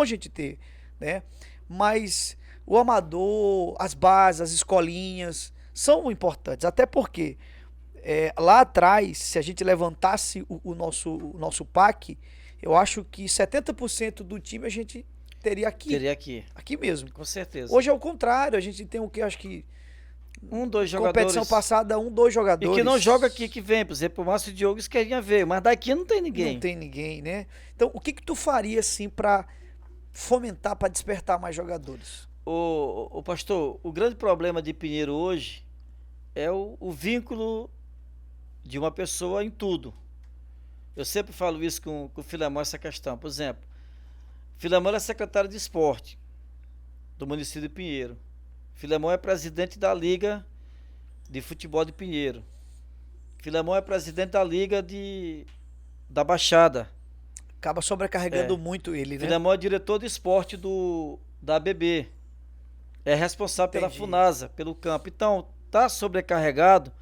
a gente ter, né? Mas o amador, as bases, as escolinhas são importantes, até porque lá atrás, se a gente levantasse o nosso PAC, eu acho que 70% do time a gente teria aqui. Teria aqui. Aqui mesmo. Com certeza. Hoje é o contrário, a gente tem o que, acho que 2 jogadores. Competição passada, 2 jogadores. E que não joga aqui, que vem. Por exemplo, o Márcio Diogo Esquerdinha veio, mas daqui não tem ninguém. Não tem ninguém, né? Então, o que tu faria, assim, pra fomentar, pra despertar mais jogadores? O pastor, o grande problema de Pinheiro hoje é o vínculo de uma pessoa em tudo. Eu sempre falo isso com o Filemão, essa questão. Por exemplo, Filemão é secretário de esporte do município de Pinheiro. Filemão é presidente da Liga de Futebol de Pinheiro. Filemão é presidente da Liga da Baixada. Acaba sobrecarregando muito ele, né? Filemão é diretor de esporte da ABB. É responsável pela FUNASA, pelo campo. Então, tá sobrecarregado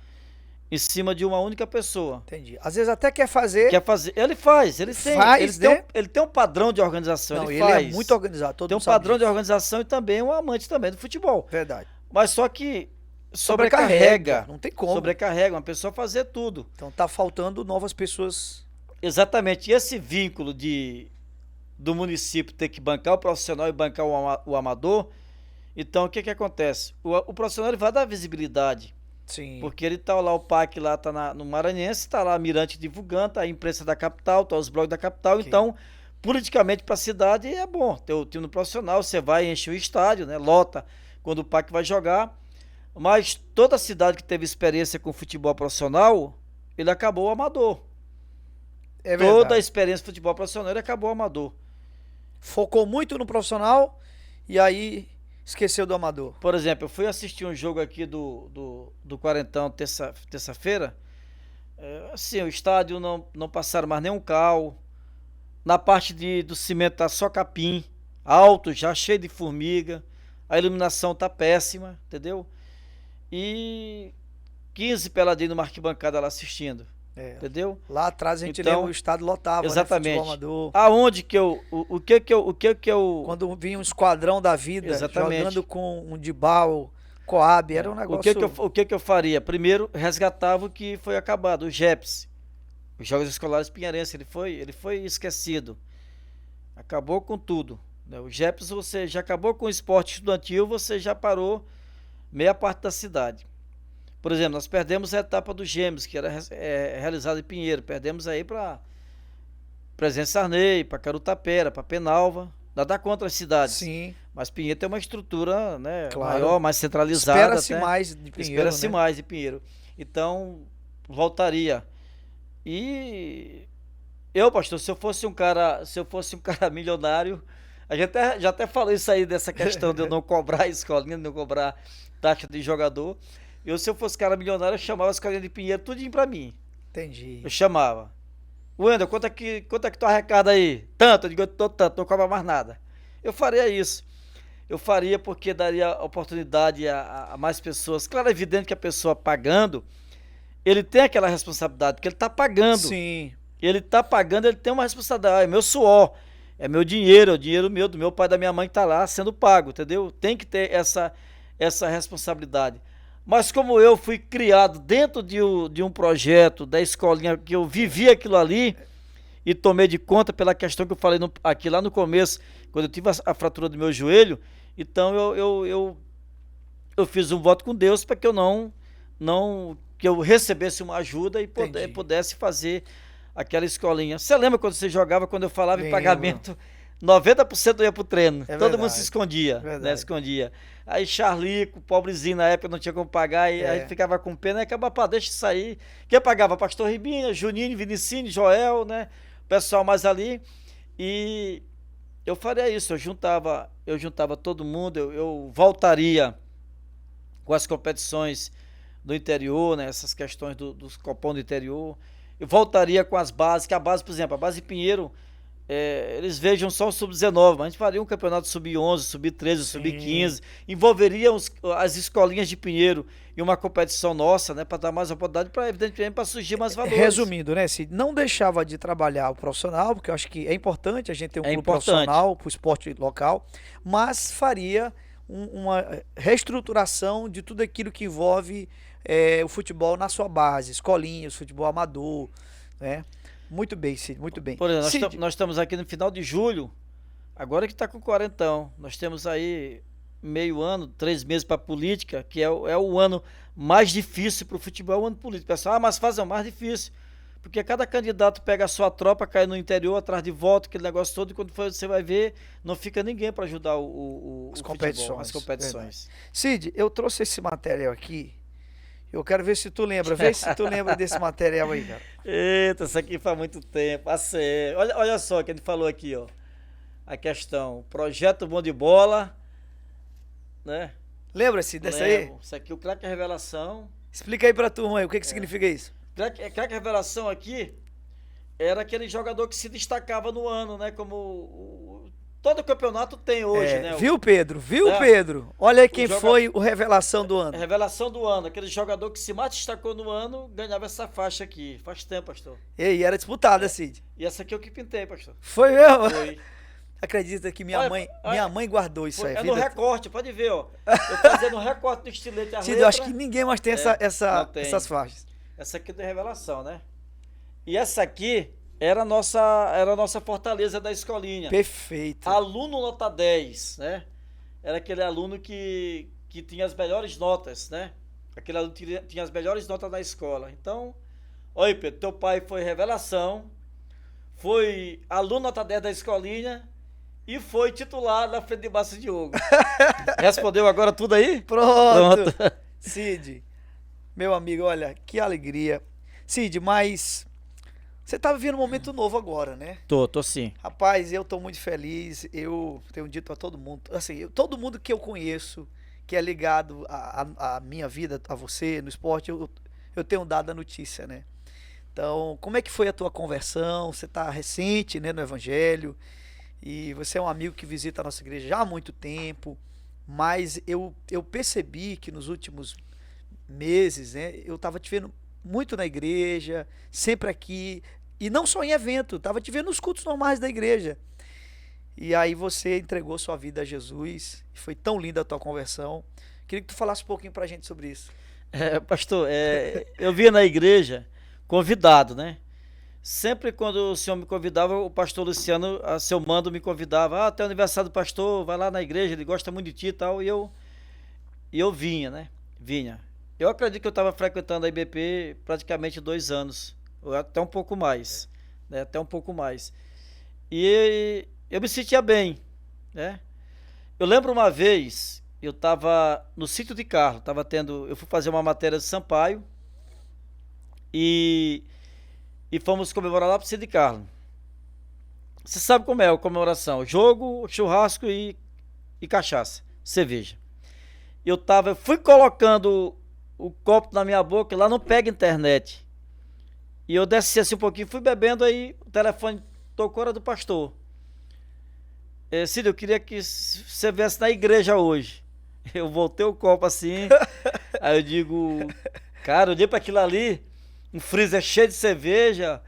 em cima de uma única pessoa. Entendi. Às vezes até quer fazer. Ele faz. Ele tem um padrão de organização. Não, ele é muito organizado. Tem um padrão de organização e também é um amante também do futebol. Verdade. Mas só que sobrecarrega. Não tem como. Sobrecarrega uma pessoa fazer tudo. Então tá faltando novas pessoas Exatamente. E esse vínculo do município ter que bancar o profissional e bancar o amador, então o que que acontece? O profissional ele vai dar visibilidade. Sim. Porque ele tá lá, o PAC lá tá no Maranhense, tá lá a Mirante divulgando, tá a imprensa da capital, tá os blogs da capital, Ok. então, politicamente para a cidade é bom ter o time no profissional, você vai encher o estádio, né? Lota quando o PAC vai jogar, mas toda cidade que teve experiência com futebol profissional, ele acabou amador. É Toda a verdade. experiência de futebol profissional, ele acabou amador. Focou muito no profissional e aí esqueceu do amador. Por exemplo, eu fui assistir um jogo aqui do Quarentão terça-feira. Assim, o estádio não passaram mais nenhum cal. Na parte do cimento tá só capim, alto, já cheio de formiga. A iluminação tá péssima, entendeu? E 15 peladinhos numa arquibancada lá assistindo, É. entendeu? Lá atrás a gente Então, lembra o estado lotava, né? exatamente. Futebol amador. Aonde que eu Quando vinha um esquadrão da vida Exatamente. jogando com um Dibal, Coab, era um negócio. o que eu faria? Primeiro, resgatava o que foi acabado, o JEPS, os Jogos Escolares Pinheirense, ele foi esquecido. Acabou com tudo, né? O JEPS, você já acabou com o esporte estudantil, você já parou meia parte da cidade. Por exemplo, nós perdemos a etapa dos Gêmeos, que era realizada em Pinheiro. Perdemos aí para Presidente Sarney, para Carutapera, para Penalva. Nada contra as cidades. Sim, Mas Pinheiro tem uma estrutura, né, claro. maior, mais centralizada. Espera-se até. mais de Pinheiro, Espera-se né? mais de Pinheiro. Então, voltaria. E eu, pastor, se eu fosse um cara milionário, a gente já até falou isso aí dessa questão de eu não cobrar a escolinha, de não cobrar taxa de jogador. Se eu fosse cara milionário, eu chamava a escolinha de Pinheiro tudinho pra mim. Entendi. Eu chamava. Wendel, quanto é que tu arrecada aí? Tanto, eu digo, eu tô tanto, não cobra mais nada. Eu faria isso. Eu faria porque daria oportunidade a mais pessoas. Claro, é evidente que a pessoa pagando, ele tem aquela responsabilidade, porque ele tá pagando. Sim, Ele tá pagando, ele tem uma responsabilidade. É meu suor, é meu dinheiro, é o dinheiro meu, do meu pai, da minha mãe que tá lá sendo pago, entendeu? Tem que ter essa responsabilidade. Mas como eu fui criado dentro de um projeto da escolinha, que eu vivi aquilo ali e tomei de conta pela questão que eu falei aqui lá no começo, quando eu tive a fratura do meu joelho, então eu fiz um voto com Deus para que eu que eu recebesse uma ajuda e Entendi. pudesse fazer aquela escolinha. Você lembra quando você jogava, quando eu falava em Lembro. pagamento, 90% ia pro treino. É Todo mundo verdade. se escondia, né? Verdade. Escondia. Aí Charlico, pobrezinho na época, não tinha como pagar, e aí ficava com pena, e acabava, pá, deixa isso aí. Quem pagava? Pastor Ribinha, Juninho, Vinicine, Joel, né? O pessoal mais ali. E eu faria isso, eu juntava todo mundo, eu voltaria com as competições do interior, né? Essas questões dos copão do interior. Eu voltaria com as bases, que a base, por exemplo, a base Pinheiro, eles vejam só o sub-19, mas a gente faria um campeonato sub-11, sub-13, sub-15, envolveria as escolinhas de Pinheiro em uma competição nossa, né, para dar mais oportunidade, para evidentemente para surgir mais valores. Resumindo, né, Cid, não deixava de trabalhar o profissional, porque eu acho que é importante a gente ter um clube profissional para o esporte local, mas faria uma reestruturação de tudo aquilo que envolve o futebol na sua base, escolinhas, futebol amador, né? Muito bem, Cid, muito bem. Por exemplo, Cid, nós estamos aqui no final de julho, agora que está com quarentão, nós temos aí meio ano, 3 meses para política, que é o ano mais difícil para o futebol, é o ano político. Pessoal, mas faz o mais difícil, porque cada candidato pega a sua tropa, cai no interior, atrás de voto, aquele negócio todo, e quando você vai ver, não fica ninguém para ajudar as futebol, as competições. Cid, eu trouxe esse material aqui, eu quero ver se tu lembra, vê se tu lembra desse material aí, cara. Eita, isso aqui faz muito tempo, olha só o que ele falou aqui, ó, a projeto Bom de Bola, né? Lembra-se dessa aí? Isso aqui, o Craque Revelação. Explica aí pra turma aí, o que significa isso? Craque Revelação aqui era aquele jogador que se destacava no ano, né? Como todo campeonato tem hoje, né? Viu, Pedro? Pedro? Olha aí quem foi o revelação do ano. Revelação do ano, aquele jogador que se mais destacou no ano, ganhava essa faixa aqui. Faz tempo, pastor. E era disputada, Cid. E essa aqui eu que pintei, pastor. Foi mesmo? Foi. Acredita que minha mãe guardou isso aí. É no recorte, pode ver, ó. Eu fazendo um recorte do estilete a Cid, letra. eu acho que ninguém mais tem essas faixas. Essa aqui é de revelação, né? E essa aqui era a nossa fortaleza da escolinha. Perfeito. Aluno nota 10, né? Era aquele aluno que tinha as melhores notas, né? Aquele aluno que tinha as melhores notas da escola. Então, oi, Pedro, teu pai foi revelação, foi aluno nota 10 da escolinha e foi titular na frente de Márcio Diogo. Respondeu agora tudo aí? Pronto. Cid, meu amigo, olha, que alegria. Cid, mas você tá vivendo um momento novo agora, né? Tô sim. Rapaz, eu tô muito feliz. Eu tenho dito a todo mundo, assim, todo mundo que eu conheço, que é ligado à minha vida, a você, no esporte, eu tenho dado a notícia, né? Então, como é que foi a tua conversão? Você tá recente, né, no Evangelho, e você é um amigo que visita a nossa igreja já há muito tempo, mas eu percebi que nos últimos meses, né, eu tava te vendo muito na igreja, sempre aqui, e não só em evento, tava te vendo nos cultos normais da igreja. E aí você entregou sua vida a Jesus, e foi tão linda a tua conversão. Queria que tu falasse um pouquinho pra gente sobre isso. Pastor, eu via na igreja convidado, né? Sempre quando o senhor me convidava, o pastor Luciano, a seu mando, me convidava. Ah, tem aniversário do pastor, vai lá na igreja, ele gosta muito de ti e tal. E eu vinha, né? Vinha. Eu acredito que eu estava frequentando a IBP praticamente 2 anos, ou até um pouco mais, né? Até um pouco mais. E eu me sentia bem, né? Eu lembro uma vez, eu estava no sítio de Carlos, eu fui fazer uma matéria de Sampaio e, e fomos comemorar lá para o sítio de Carlos. Você sabe como é a comemoração: jogo, churrasco e cachaça, cerveja. Eu fui colocando o copo na minha boca, lá não pega internet. E eu desci assim um pouquinho, fui bebendo, aí o telefone tocou, era do pastor. Cid, eu queria que você viesse na igreja hoje. Eu voltei o copo assim, aí eu digo, cara, eu olhei para aquilo ali, um freezer cheio de cerveja,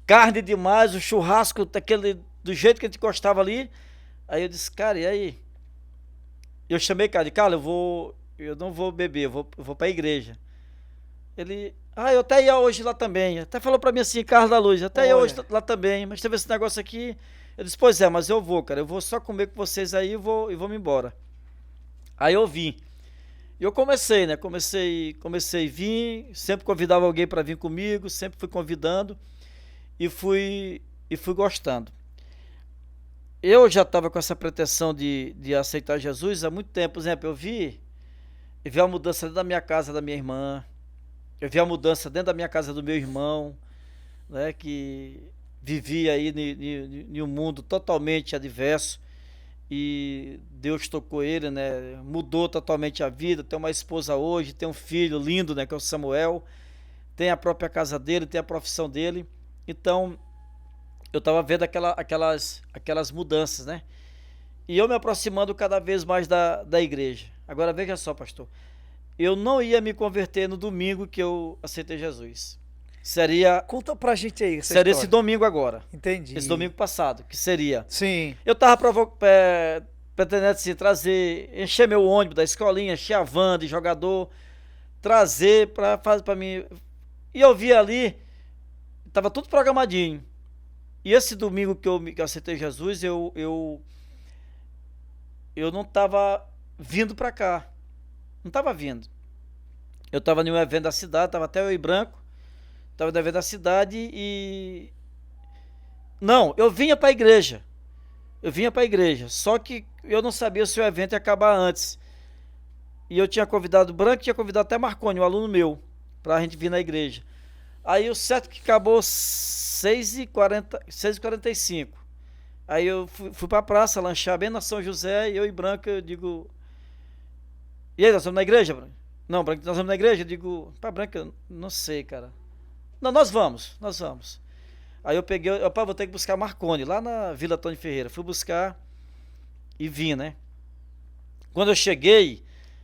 carne demais, o churrasco daquele, do jeito que a gente gostava ali. Aí eu disse, cara, e aí? Eu chamei cara, eu não vou beber, eu vou pra igreja. Ele, eu até ia hoje lá também. Até falou pra mim assim, Carlos da Luz, até ia hoje Olha, lá também, mas teve esse negócio aqui. Eu disse, pois é, mas eu vou, cara, eu vou só comer com vocês aí e vou me embora. Aí eu vim. E eu comecei, né? Comecei a vir, sempre convidava alguém para vir comigo, sempre fui convidando e fui gostando. Eu já estava com essa pretensão de aceitar Jesus há muito tempo. Por exemplo, eu vi a mudança dentro da minha casa da minha irmã, eu vi a mudança dentro da minha casa do meu irmão, né, que vivia aí em um mundo totalmente adverso, e Deus tocou ele, né, mudou totalmente a vida, tem uma esposa hoje, tem um filho lindo, né, que é o Samuel, tem a própria casa dele, tem a profissão dele. Então eu estava vendo aquelas mudanças, né? E eu me aproximando cada vez mais da igreja. Agora veja só, pastor, eu não ia me converter no domingo que eu aceitei Jesus. Seria conta pra gente aí essa Seria esse história. domingo agora. Entendi. Esse domingo passado, que seria. Sim. Eu tava pretendendo assim, encher meu ônibus da escolinha, encher a van de jogador, trazer pra fazer para mim. E eu vi ali, tava tudo programadinho. E esse domingo que eu aceitei Jesus, eu não tava vindo pra cá. Não tava vindo. Eu tava em um evento da cidade, tava até eu e Branco. Tava no evento da cidade e... Não, eu vinha pra igreja. Só que eu não sabia se o evento ia acabar antes. E eu tinha convidado o Branco, tinha convidado até Marconi, um aluno meu, pra gente vir na igreja. Aí o certo que acabou 6h45. Aí eu fui pra praça, lanchar bem na São José, e eu e Branco, eu digo... E aí, nós vamos na igreja, Branco? Não, Branco, nós vamos na igreja? Eu digo, pá, Branco, eu não sei, cara. Não, nós vamos. Aí eu peguei, vou ter que buscar Marconi, lá na Vila Antônio Ferreira. Fui buscar e vim, né? Quando eu cheguei,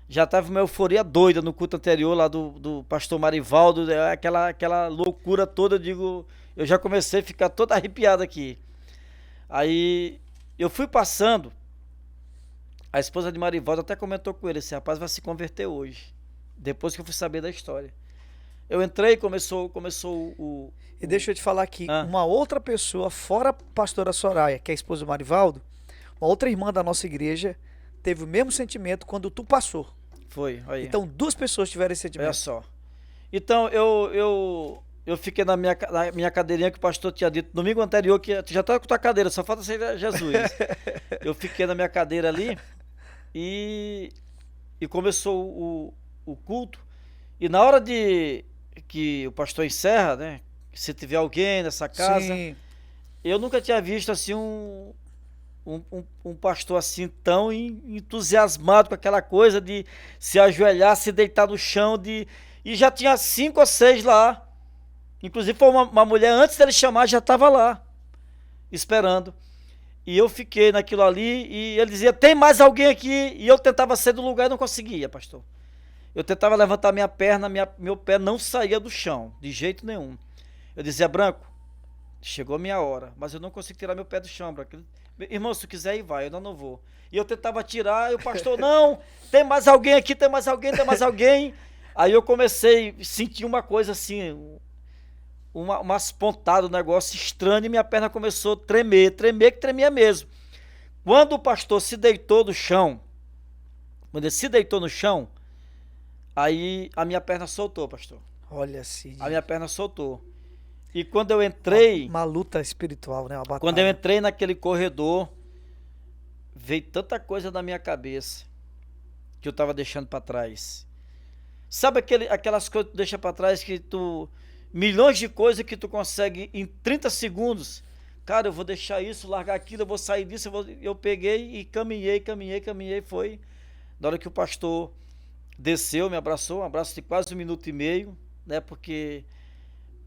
já tava uma euforia doida no culto anterior lá do pastor Marivaldo, aquela loucura toda, eu já comecei a ficar todo arrepiado aqui. Aí eu fui passando, a esposa de Marivaldo até comentou com ele, esse rapaz vai se converter hoje, depois que eu fui saber da história. Eu entrei, começou E deixa eu te falar aqui, Ah. uma outra pessoa, fora a pastora Soraya, que é a esposa do Marivaldo, uma outra irmã da nossa igreja, teve o mesmo sentimento quando tu passou. Foi, aí. Então, duas pessoas tiveram esse Olha sentimento. só. Então, eu fiquei na minha cadeirinha que o pastor tinha dito domingo anterior, que tu já tá com tua cadeira, só falta ser Jesus. Eu fiquei na minha cadeira ali e começou o culto. E na hora de que o pastor encerra, né? Se tiver alguém nessa casa, Sim. eu nunca tinha visto assim um pastor assim tão entusiasmado com aquela coisa de se ajoelhar, se deitar no chão, e já tinha 5 ou 6 lá. Inclusive foi uma mulher, antes dele chamar, já estava lá, esperando. E eu fiquei naquilo ali, e ele dizia, tem mais alguém aqui? E eu tentava sair do lugar e não conseguia, pastor. Eu tentava levantar minha perna, meu pé não saía do chão, de jeito nenhum. Eu dizia, Branco, chegou a minha hora, mas eu não consigo tirar meu pé do chão, Branco. Irmão, se tu quiser ir, vai, eu não vou. E eu tentava tirar, e o pastor, não, tem mais alguém aqui, tem mais alguém, tem mais alguém. Aí eu comecei a sentir uma coisa assim, umas pontadas, um negócio estranho, e minha perna começou a tremer que tremia mesmo. Quando o pastor se deitou no chão, quando ele se deitou no chão, aí a minha perna soltou, pastor. Olha, Cid. A minha perna soltou. E quando eu entrei, Uma luta espiritual, né? Uma batalha. quando eu entrei naquele corredor, veio tanta coisa na minha cabeça que eu estava deixando para trás. Sabe aquelas coisas que tu deixa para trás que milhões de coisas que tu consegue em 30 segundos. Cara, eu vou deixar isso, largar aquilo, eu vou sair disso, eu peguei e caminhei, foi. Na hora que o pastor desceu, me abraçou, um abraço de quase 1 minuto e meio, né? Porque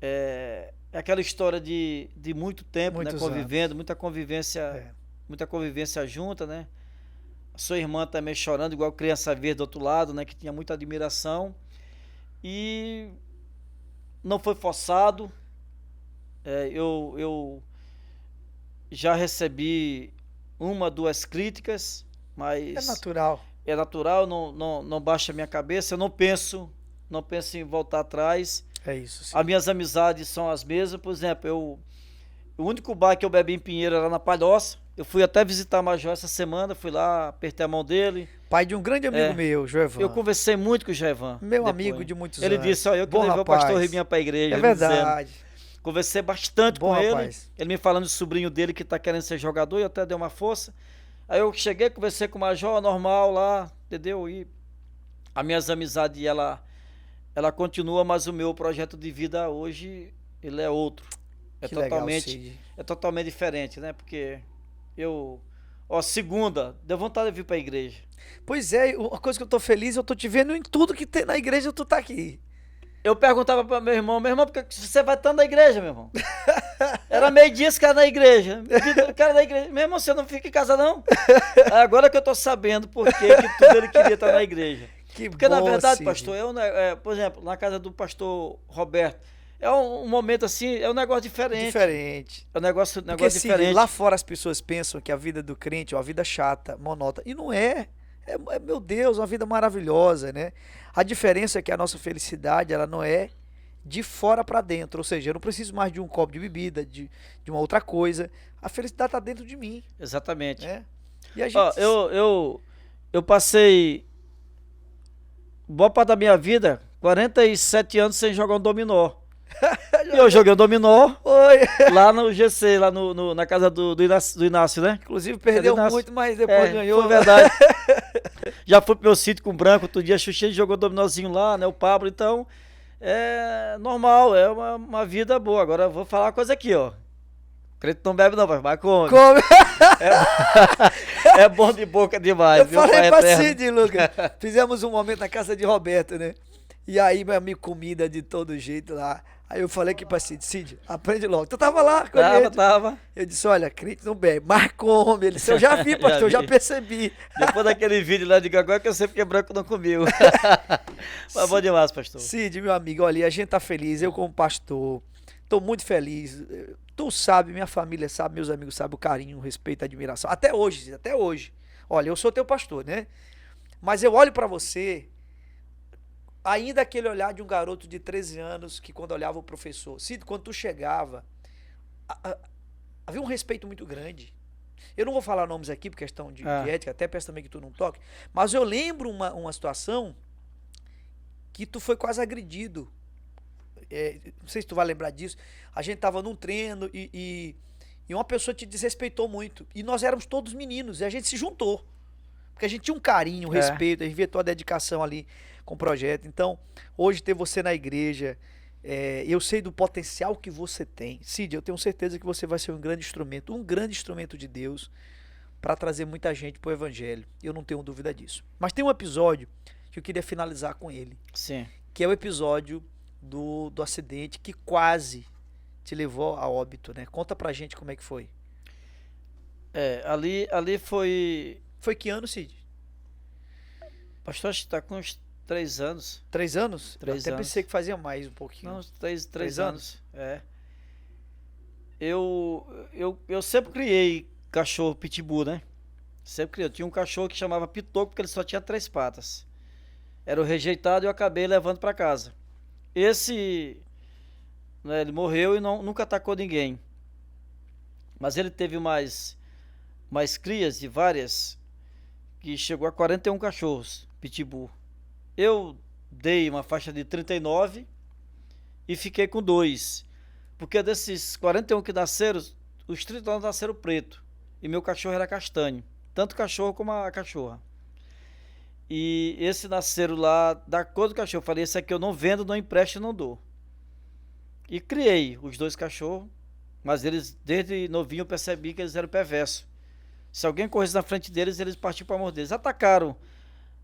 é aquela história de muito tempo, né? Muitos Convivendo, anos. muita convivência junta, né? A sua irmã também chorando, igual criança verde do outro lado, né? Que tinha muita admiração. E não foi forçado. Eu já recebi 1, 2 críticas, mas É natural. é natural, não baixa a minha cabeça, eu não penso em voltar atrás. É isso, sim. As minhas amizades são as mesmas. Por exemplo, o único bar que eu bebi em Pinheiro era na Palhoça. Eu fui até visitar Major essa semana, fui lá, apertei a mão dele. Pai de um grande amigo meu, Joevan. Eu conversei muito com o Joevan. Meu depois. amigo de muitos Ele anos. disse, ó, eu que Bom levei rapaz. o pastor Ribinha para a igreja. É ele dizendo. verdade. Conversei bastante Bom com ele. rapaz. Ele me falando do sobrinho dele que está querendo ser jogador, e eu até dei uma força. Aí eu cheguei, conversei com o Major, normal lá, entendeu? E as minhas amizades, ela continua, mas o meu projeto de vida hoje, ele é outro. Que legal, Cid. É totalmente diferente, né? Porque segunda, deu vontade de vir para a igreja. Pois é, uma coisa que eu tô feliz, eu tô te vendo em tudo que tem na igreja, tu tá aqui. Eu perguntava para meu irmão, por que você vai tanto na igreja, meu irmão? Era meio-dia esse cara na igreja. O cara da igreja, meu irmão, você não fica em casa não? Agora que eu tô sabendo por que tudo ele queria estar na igreja. Porque na verdade, Cid. pastor, por exemplo, na casa do pastor Roberto, é um momento assim, é um negócio diferente. Diferente. É um negócio Porque, Cid, diferente. lá fora as pessoas pensam que a vida do crente é uma vida chata, monótona. E não é. Meu Deus, uma vida maravilhosa, né? A diferença é que a nossa felicidade, ela não é de fora para dentro. Ou seja, eu não preciso mais de um copo de bebida, de uma outra coisa. A felicidade tá dentro de mim, Exatamente. né? E a gente... Ó, eu passei boa parte da minha vida, 47 anos sem jogar um dominó. E eu joguei um dominó Oi. lá no GC, lá na casa do Inácio, né? Inclusive perdeu Inácio? muito, mas depois ganhou. Foi verdade. Já fui pro meu sítio com o Branco, outro dia Xuxa jogou dominózinho lá, né? O Pablo, então é normal, é uma vida boa. Agora eu vou falar uma coisa aqui, ó. Crente não bebe não, vai come. É bom de boca demais. Eu viu, falei Pai pra eterno? Cid, Lucas. Fizemos um momento na casa de Roberto, né? E aí, meu amigo, comida de todo jeito lá. Aí eu falei aqui pra Cid, aprende logo. Tu tava lá com ele. Tava. Eu disse, olha, crente não bebe, mas come. Ele disse, eu já vi, pastor, eu já vi. percebi. Depois daquele vídeo lá de agora que eu sei porque Branco não comeu. Mas bom demais, pastor. Cid, meu amigo, olha, a gente tá feliz, eu como pastor, tô muito feliz. Tu sabe, minha família sabe, meus amigos sabem o carinho, o respeito, a admiração. Até hoje, Cid, até hoje. Olha, eu sou teu pastor, né? Mas eu olho pra você ainda aquele olhar de um garoto de 13 anos que quando olhava o professor, Cid, quando tu chegava, a- a- havia um respeito muito grande. Eu não vou falar nomes aqui por questão de ética, até peço também que tu não toque, mas eu lembro uma situação que tu foi quase agredido. Não sei se tu vai lembrar disso. A gente tava num treino e uma pessoa te desrespeitou muito. E nós éramos todos meninos e a gente se juntou. Porque a gente tinha um carinho, um É. respeito, a gente via tua dedicação ali com o projeto. Então, hoje ter você na igreja, eu sei do potencial que você tem. Cid, eu tenho certeza que você vai ser um grande instrumento de Deus para trazer muita gente pro evangelho. Eu não tenho dúvida disso. Mas tem um episódio que eu queria finalizar com ele, Sim. que é o episódio do acidente que quase te levou a óbito, né? Conta pra gente como é que foi. Ali foi. Foi que ano, Cid? Pastor, acho que tá com uns 3 anos. 3 anos? Eu 3 até anos. pensei que fazia mais um pouquinho. Não, uns três 3 anos. É. Eu sempre criei cachorro pitbull, né? Sempre criei. Eu tinha um cachorro que chamava Pitoco porque ele só tinha 3 patas. Era o rejeitado e eu acabei levando pra casa. Esse, né, ele morreu e nunca atacou ninguém. Mas ele teve mais crias de várias, que chegou a 41 cachorros, pitbull. Eu dei uma faixa de 39 e fiquei com 2. Porque desses 41 que nasceram, os 39 nasceram preto. E meu cachorro era castanho. Tanto o cachorro como a cachorra. E esse nasceram lá da cor do cachorro. Eu falei, esse aqui eu não vendo, não empresto e não dou. E criei os 2 cachorros. Mas eles, desde novinho, eu percebi que eles eram perversos. Se alguém corresse na frente deles, eles partiam para morder. Eles atacaram,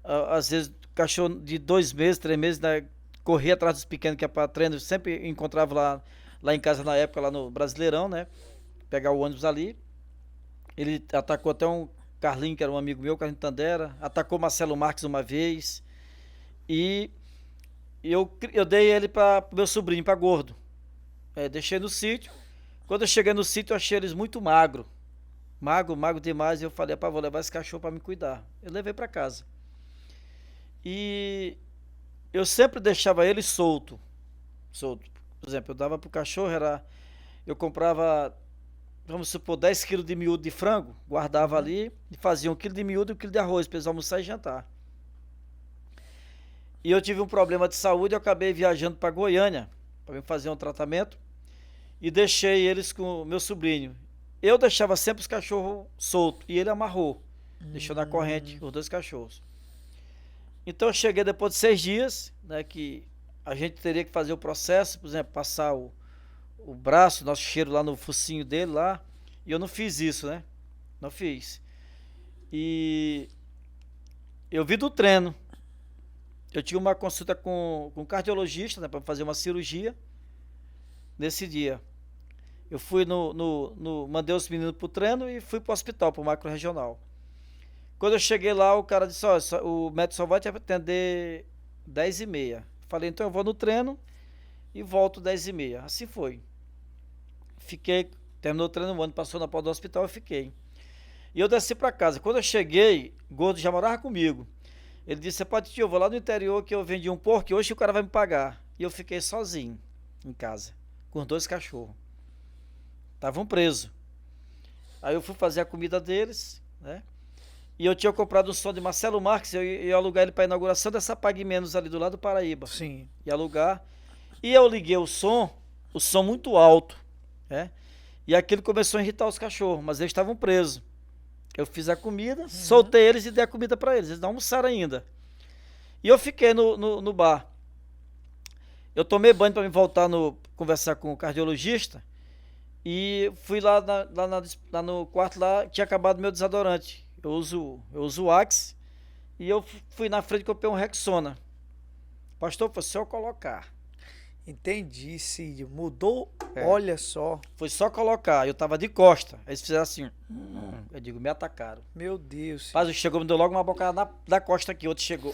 às vezes, cachorro de 2 meses, 3 meses, né, corria atrás dos pequenos que é para treino. Eu sempre encontrava lá em casa na época, lá no Brasileirão, né? Pegar o ônibus ali. Ele atacou até um Carlinho, que era um amigo meu, Carlinho Tandera. Atacou Marcelo Marques uma vez. E eu dei ele para meu sobrinho, para Gordo. Deixei no sítio. Quando eu cheguei no sítio, eu achei eles muito magro. Magro demais. E eu falei, vou levar esse cachorro para me cuidar. Eu levei para casa. E eu sempre deixava ele solto. Por exemplo, eu dava pro cachorro, eu comprava, vamos supor, 10 quilos de miúdo de frango, guardava ali e fazia 1 quilo de miúdo e 1 quilo de arroz para eles almoçar e jantar. E eu tive um problema de saúde, eu acabei viajando para Goiânia para fazer um tratamento e deixei eles com o meu sobrinho. Eu deixava sempre os cachorros soltos e ele amarrou, deixou na corrente os 2 cachorros. Então eu cheguei depois de 6 dias, né, que a gente teria que fazer o processo, por exemplo, passar o braço, nosso cheiro lá no focinho dele lá, e eu não fiz isso, né? Não fiz. E eu vi do treino. Eu tinha uma consulta com um cardiologista, né, para fazer uma cirurgia nesse dia. Eu fui mandei os meninos pro treino e fui pro hospital, pro macro regional. Quando eu cheguei lá, o cara disse, ó, o médico só vai te atender 10h30. Falei, então eu vou no treino e volto 10h30. Assim foi. Fiquei, terminou o treino, o ano passou na porta do hospital, eu fiquei. E eu desci pra casa. Quando eu cheguei, o Gordo já morava comigo. Ele disse, tio, eu vou lá no interior que eu vendi um porco e hoje o cara vai me pagar. E eu fiquei sozinho em casa, com os 2 cachorros. Estavam presos. Aí eu fui fazer a comida deles, né? E eu tinha comprado um som de Marcelo Marques, eu ia alugar ele para a inauguração dessa Pague Menos ali do lado do Paraíba. Sim. Ia alugar. E eu liguei o som muito alto, né? E aquilo começou a irritar os cachorros, mas eles estavam presos. Eu fiz a comida, soltei eles e dei a comida para eles. Eles não almoçaram ainda. E eu fiquei no bar. Eu tomei banho para me voltar conversar com o cardiologista. E fui lá no quarto lá, tinha acabado meu desodorante. Eu uso o Axe. E eu fui na frente e comprei um Rexona. Pastor, foi só colocar. Entendi, Cid. Mudou, olha só. Foi só colocar. Eu tava de costa. Eles fizeram assim. Eu digo, me atacaram. Meu Deus. Mas chegou, me deu logo uma bocada da costa aqui. Outro chegou.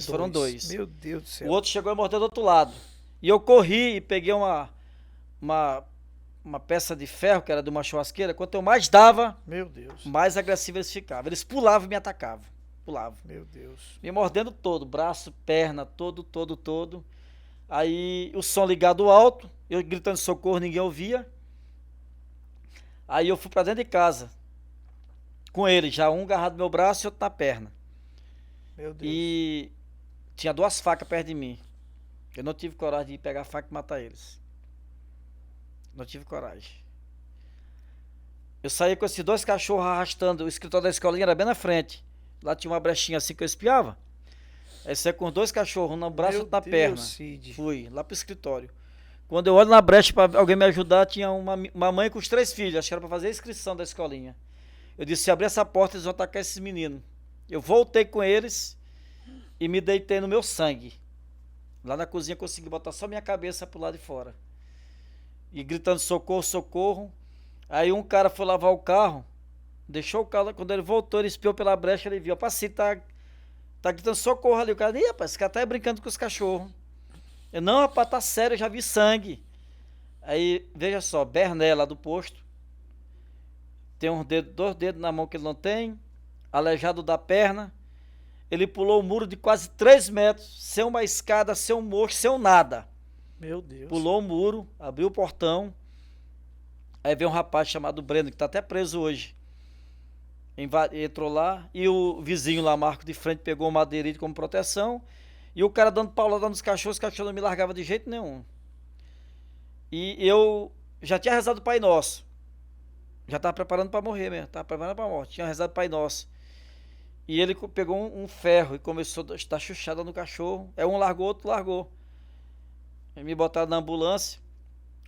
Foram dois. Meu Deus do céu. O outro chegou e mordeu do outro lado. E eu corri e peguei uma peça de ferro, que era de uma churrasqueira. Quanto eu mais dava, Meu Deus. mais agressivo eles ficavam. Eles pulavam e me atacavam. pulava. Meu Deus. Me mordendo todo, braço, perna, todo. Aí o som ligado alto, eu gritando socorro, ninguém ouvia. Aí eu fui pra dentro de casa, com ele, já um agarrado no meu braço e outro na perna. Meu Deus. E tinha 2 facas perto de mim. Eu não tive coragem de pegar a faca e matar eles. Não tive coragem. Eu saí com esses 2 cachorros arrastando. O escritório da escolinha era bem na frente. Lá tinha uma brechinha assim que eu espiava. Aí saí com 2 cachorros, um no braço e outro na perna. Cid. Fui lá pro escritório. Quando eu olho na brecha para alguém me ajudar, tinha uma mãe com os 3 filhos. Acho que era para fazer a inscrição da escolinha. Eu disse, se abrir essa porta, eles vão atacar esses meninos. Eu voltei com eles e me deitei no meu sangue. Lá na cozinha consegui botar só minha cabeça pro lado de fora. E gritando socorro, socorro. Aí um cara foi lavar o carro, deixou o carro, quando ele voltou, ele espiou pela brecha, ele viu, rapaz, tá gritando socorro ali. O cara, ih, rapaz, esse cara tá brincando com os cachorros. Eu, não, rapaz, tá sério, eu já vi sangue. Aí, veja só, Berné lá do posto, tem 2 dedos na mão que ele não tem, aleijado da perna. Ele pulou o muro de quase 3 metros, sem uma escada, sem um mocho, sem um nada. Meu Deus. Pulou o muro, abriu o portão. Aí veio um rapaz chamado Breno, que tá até preso hoje. Entrou lá, e o vizinho lá, Marco, de frente, pegou um madeirite como proteção. E o cara dando paulada nos cachorros, os cachorros não me largavam de jeito nenhum. E eu já tinha rezado o Pai Nosso. Já estava preparando para morrer mesmo, estava preparando para a morte. Tinha rezado o Pai Nosso. E ele pegou um ferro e começou a dar chuchada no cachorro. Um largou, outro largou. E me botaram na ambulância.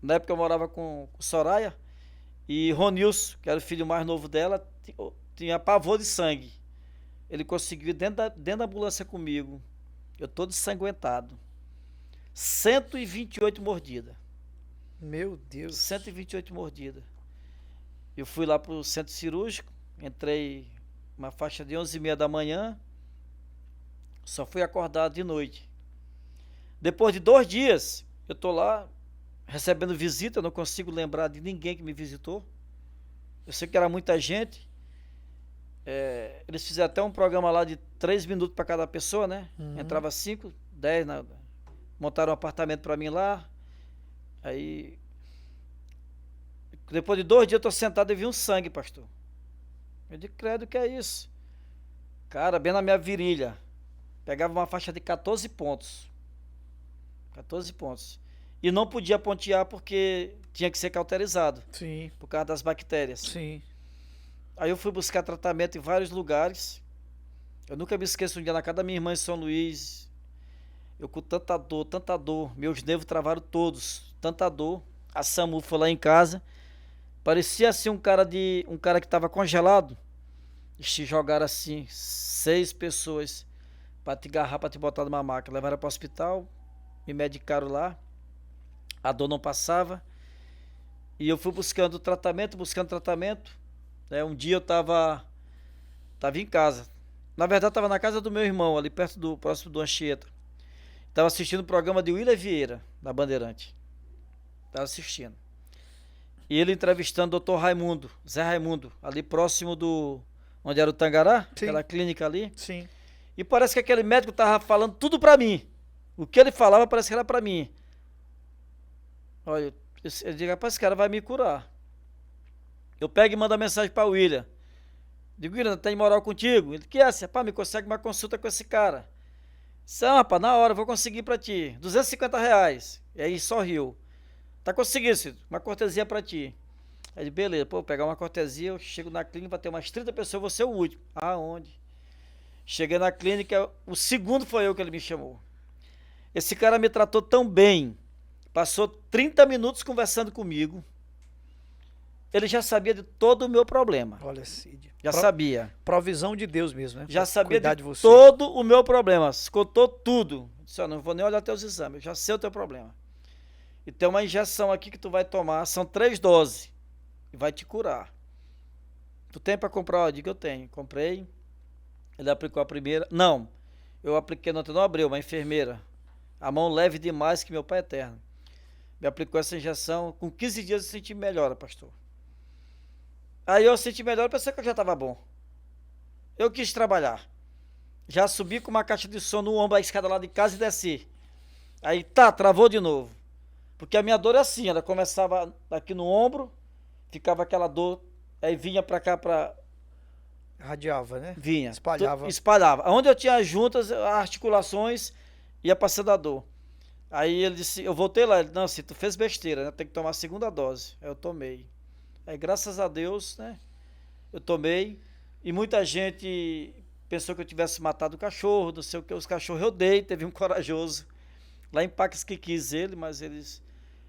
Na época eu morava com Soraya. E Ronilson, que era o filho mais novo dela, tinha pavor de sangue. Ele conseguiu ir dentro da ambulância comigo. Eu todo ensanguentado. 128 mordidas. Meu Deus. 128 mordidas. Eu fui lá pro centro cirúrgico. Entrei uma faixa de 11h30 da manhã. Só fui acordado de noite. Depois de 2 dias, eu tô lá recebendo visita. Eu não consigo lembrar de ninguém que me visitou. Eu sei que era muita gente. Eles fizeram até um programa lá de 3 minutos para cada pessoa, né? Entrava 5, 10, montaram um apartamento para mim lá. Aí, depois de 2 dias, eu tô sentado e vi um sangue, pastor. Eu disse, credo, que é isso? Cara, bem na minha virilha. Pegava uma faixa de 14 pontos. 14 pontos. E não podia pontear porque tinha que ser cauterizado. Sim. Por causa das bactérias. Sim. Aí eu fui buscar tratamento em vários lugares. Eu nunca me esqueço um dia na casa da minha irmã em São Luís. Eu com tanta dor. Meus nervos travaram todos. Tanta dor. A SAMU foi lá em casa. Parecia assim um cara que estava congelado. Eles te jogaram assim, 6 pessoas para te agarrar, para te botar numa maca. Levaram para o hospital, me medicaram lá. A dor não passava. E eu fui buscando tratamento. Um dia eu tava em casa. Na verdade, eu tava na casa do meu irmão, ali próximo do Anchieta. Tava assistindo o programa de William Vieira, da Bandeirante. Tava assistindo. E ele entrevistando o Dr. Raimundo, Zé Raimundo, ali próximo onde era o Tangará, Sim. Aquela clínica ali. Sim. E parece que aquele médico tava falando tudo pra mim. O que ele falava parece que era pra mim. Olha, eu digo, rapaz, esse cara vai me curar. Eu pego e mando a mensagem para o William. Digo, William, tem moral contigo? Ele, que é essa? Rapaz, me consegue uma consulta com esse cara. Disse, rapaz, na hora, eu vou conseguir para ti. R$ 250. E aí sorriu. Tá conseguindo, Cid, uma cortesia para ti. Aí ele, beleza, pô, vou pegar uma cortesia, eu chego na clínica, vai ter umas 30 pessoas, eu vou ser o último. Aonde? Cheguei na clínica, o segundo foi eu que ele me chamou. Esse cara me tratou tão bem, passou 30 minutos conversando comigo. Ele já sabia de todo o meu problema. Olha, Cid. Já sabia. Provisão de Deus mesmo, né? Já sabia de você. todo o meu problema. Contou tudo. Disse, ó, não vou nem olhar teus exames, eu já sei o teu problema. E tem uma injeção aqui que tu vai tomar, são 3 doses. E vai te curar. Tu tem para comprar? Eu digo, eu tenho. Comprei. Ele aplicou a primeira. Não, eu apliquei, não abriu, uma enfermeira. A mão leve demais que meu pai é eterno. Me aplicou essa injeção. Com 15 dias eu senti melhora, pastor. Aí eu senti melhor, pensei que eu já estava bom. Eu quis trabalhar. Já subi com uma caixa de som no ombro, a escada lá de casa e desci. Aí travou de novo. Porque a minha dor é assim, ela começava aqui no ombro, ficava aquela dor, aí vinha pra cá, Radiava, né? vinha. Espalhava. Espalhava. Onde eu tinha as juntas, as articulações, ia passando a dor. Aí ele disse, eu voltei lá, ele, não, assim, tu fez besteira, né? Tem que tomar a segunda dose. Aí eu tomei. Aí graças a Deus, né? Eu tomei. E muita gente pensou que eu tivesse matado o cachorro, não sei o que. Os cachorros eu dei, teve um corajoso. Lá em Pax que quis ele, mas eles...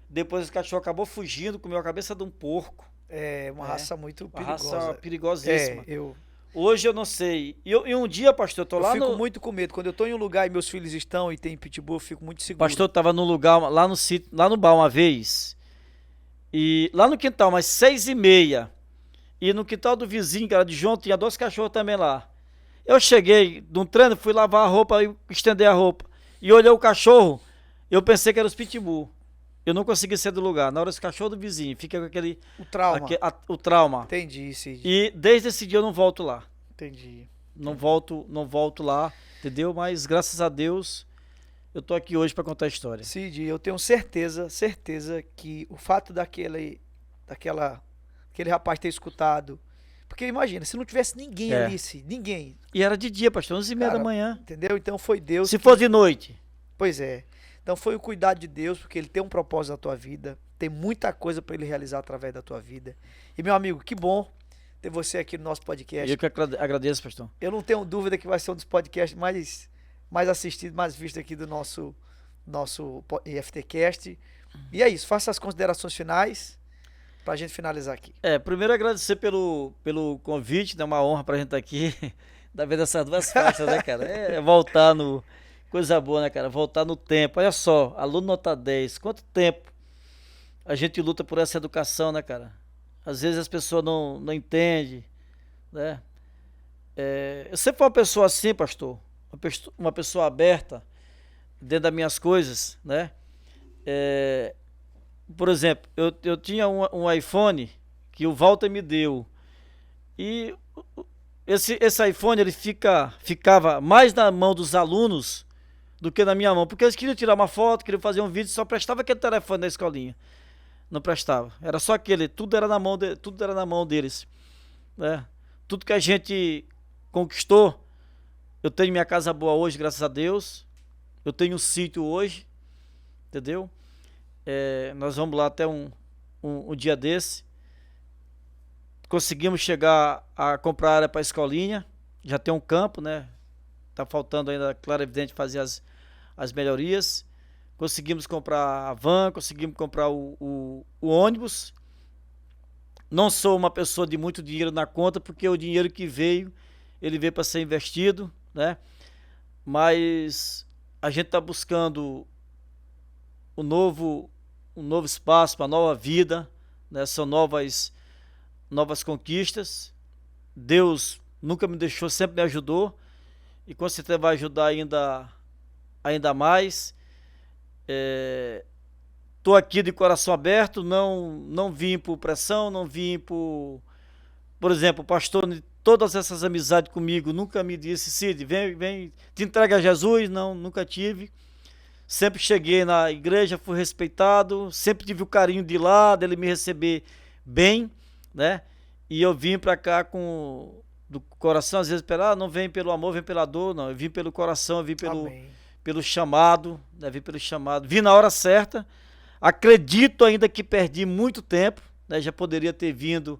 Depois o cachorro acabou fugindo, comeu a cabeça de um porco. É uma raça muito Uma perigosa. raça perigosíssima. Eu Hoje eu não sei. E um dia, pastor, eu tô lá fico no... muito com medo. Quando eu tô em um lugar e meus filhos estão e tem pitbull, eu fico muito O seguro. pastor tava num lugar, lá no sítio, lá no bar uma vez. E lá no quintal, umas 6h30. E no quintal do vizinho, que era de João, tinha 2 cachorros também lá. Eu cheguei de um treino, fui lavar a roupa e estender a roupa. E olhei o cachorro, eu pensei que era os pitbull. Eu não consegui sair do lugar. Na hora esse cachorro do vizinho, fica com aquele... O trauma. o trauma. Entendi, Cid. E desde esse dia eu não volto lá. Entendi. Não volto lá, entendeu? Mas graças a Deus eu tô aqui hoje para contar a história. Cid, eu tenho certeza que o fato aquele rapaz ter escutado. Porque imagina, se não tivesse ninguém ali, Cid, ninguém. E era de dia, pastor, 11h30 da manhã. Entendeu? Então foi Deus. Se fosse de noite. Pois é. Então foi o cuidado de Deus, porque ele tem um propósito na tua vida. Tem muita coisa para ele realizar através da tua vida. E meu amigo, que bom ter você aqui no nosso podcast. Eu que agradeço, pastor. Eu não tenho dúvida que vai ser um dos podcasts mais assistidos, mais vistos aqui do nosso IFTcast. E é isso, faça as considerações finais pra gente finalizar aqui. Primeiro agradecer pelo convite, é uma honra pra gente estar aqui. Da vez dessas 2 faixas, né, cara? Voltar no... Coisa boa, né, cara? Voltar no tempo. Olha só, aluno nota 10. Quanto tempo a gente luta por essa educação, né, cara? Às vezes as pessoas não entendem, né? Eu sempre fui uma pessoa assim, pastor. Uma pessoa aberta dentro das minhas coisas, né? Por exemplo, eu tinha um iPhone que o Walter me deu. E esse iPhone, ele ficava mais na mão dos alunos do que na minha mão, porque eles queriam tirar uma foto, queriam fazer um vídeo, só prestava aquele telefone da escolinha. Não prestava. Era só aquele, tudo era na mão deles, né? Tudo que a gente conquistou, eu tenho minha casa boa hoje, graças a Deus. Eu tenho um sítio hoje, entendeu? Nós vamos lá até um dia desse. Conseguimos chegar a comprar área para a escolinha, já tem um campo, né? Tá faltando ainda, claro, evidente, fazer as melhorias. Conseguimos comprar a van, conseguimos comprar o ônibus. Não sou uma pessoa de muito dinheiro na conta, porque o dinheiro que veio, ele veio para ser investido, né? Mas a gente está buscando um novo espaço, uma nova vida, né? São novas conquistas. Deus nunca me deixou, sempre me ajudou. E com certeza vai ajudar ainda mais. Estou aqui de coração aberto, não vim por pressão, não vim por exemplo, o pastor, todas essas amizades comigo, nunca me disse, Cid, vem, te entrega a Jesus, não, nunca tive. Sempre cheguei na igreja, fui respeitado, sempre tive o carinho de ir lá, dele me receber bem, né? E eu vim para cá do coração, às vezes, não vem pelo amor, vem pela dor, não. Eu vim pelo coração, eu vim pelo chamado, né? Vim pelo chamado. Vim na hora certa. Acredito ainda que perdi muito tempo, né? Já poderia ter vindo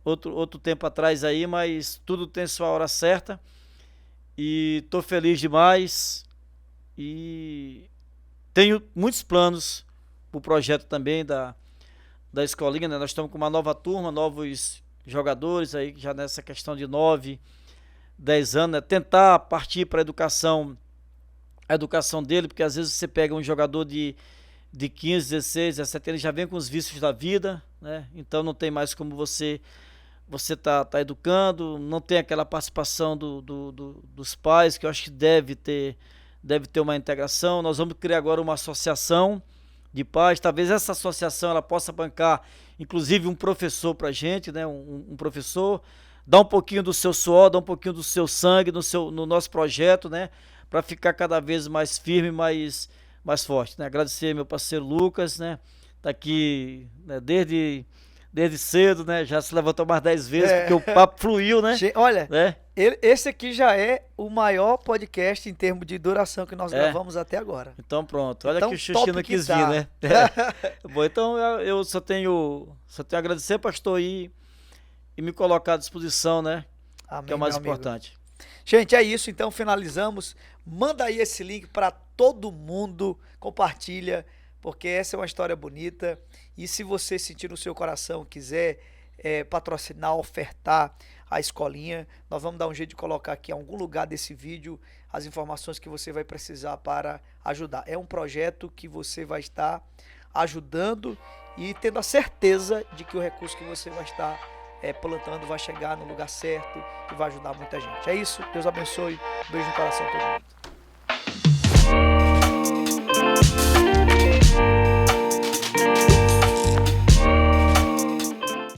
outro tempo atrás aí, mas tudo tem sua hora certa. E tô feliz demais. E tenho muitos planos pro projeto também da escolinha, né? Nós estamos com uma nova turma, novos jogadores aí, já nessa questão de 9, 10 anos, né? Tentar partir para a educação dele, porque às vezes você pega um jogador de 15, 16, 17, ele já vem com os vícios da vida, né? Então não tem mais como você tá educando, não tem aquela participação dos pais, que eu acho que deve ter uma integração. Nós vamos criar agora uma associação de pais, talvez essa associação ela possa bancar inclusive um professor para a gente, né? Um professor dar um pouquinho do seu suor, dar um pouquinho do seu sangue no nosso projeto, né? Para ficar cada vez mais firme, mais forte, né? Agradecer meu parceiro Lucas, né? Tá aqui, né? Desde cedo, né? Já se levantou mais 10 vezes, porque o papo fluiu, né? Olha, né? Esse aqui já é o maior podcast em termos de duração que nós gravamos até agora. Então pronto, olha então, que o Xuxi não quis vir, né? Bom, então eu só tenho a agradecer, pastor, e me colocar à disposição, né? Amém, que é o mais importante. Gente, é isso, então finalizamos. Manda aí esse link para todo mundo, compartilha, porque essa é uma história bonita. E se você sentir no seu coração, quiser patrocinar, ofertar a escolinha, nós vamos dar um jeito de colocar aqui em algum lugar desse vídeo as informações que você vai precisar para ajudar. É um projeto que você vai estar ajudando e tendo a certeza de que o recurso que você vai estar plantando vai chegar no lugar certo e vai ajudar muita gente. É isso, Deus abençoe, um beijo no coração a todo mundo.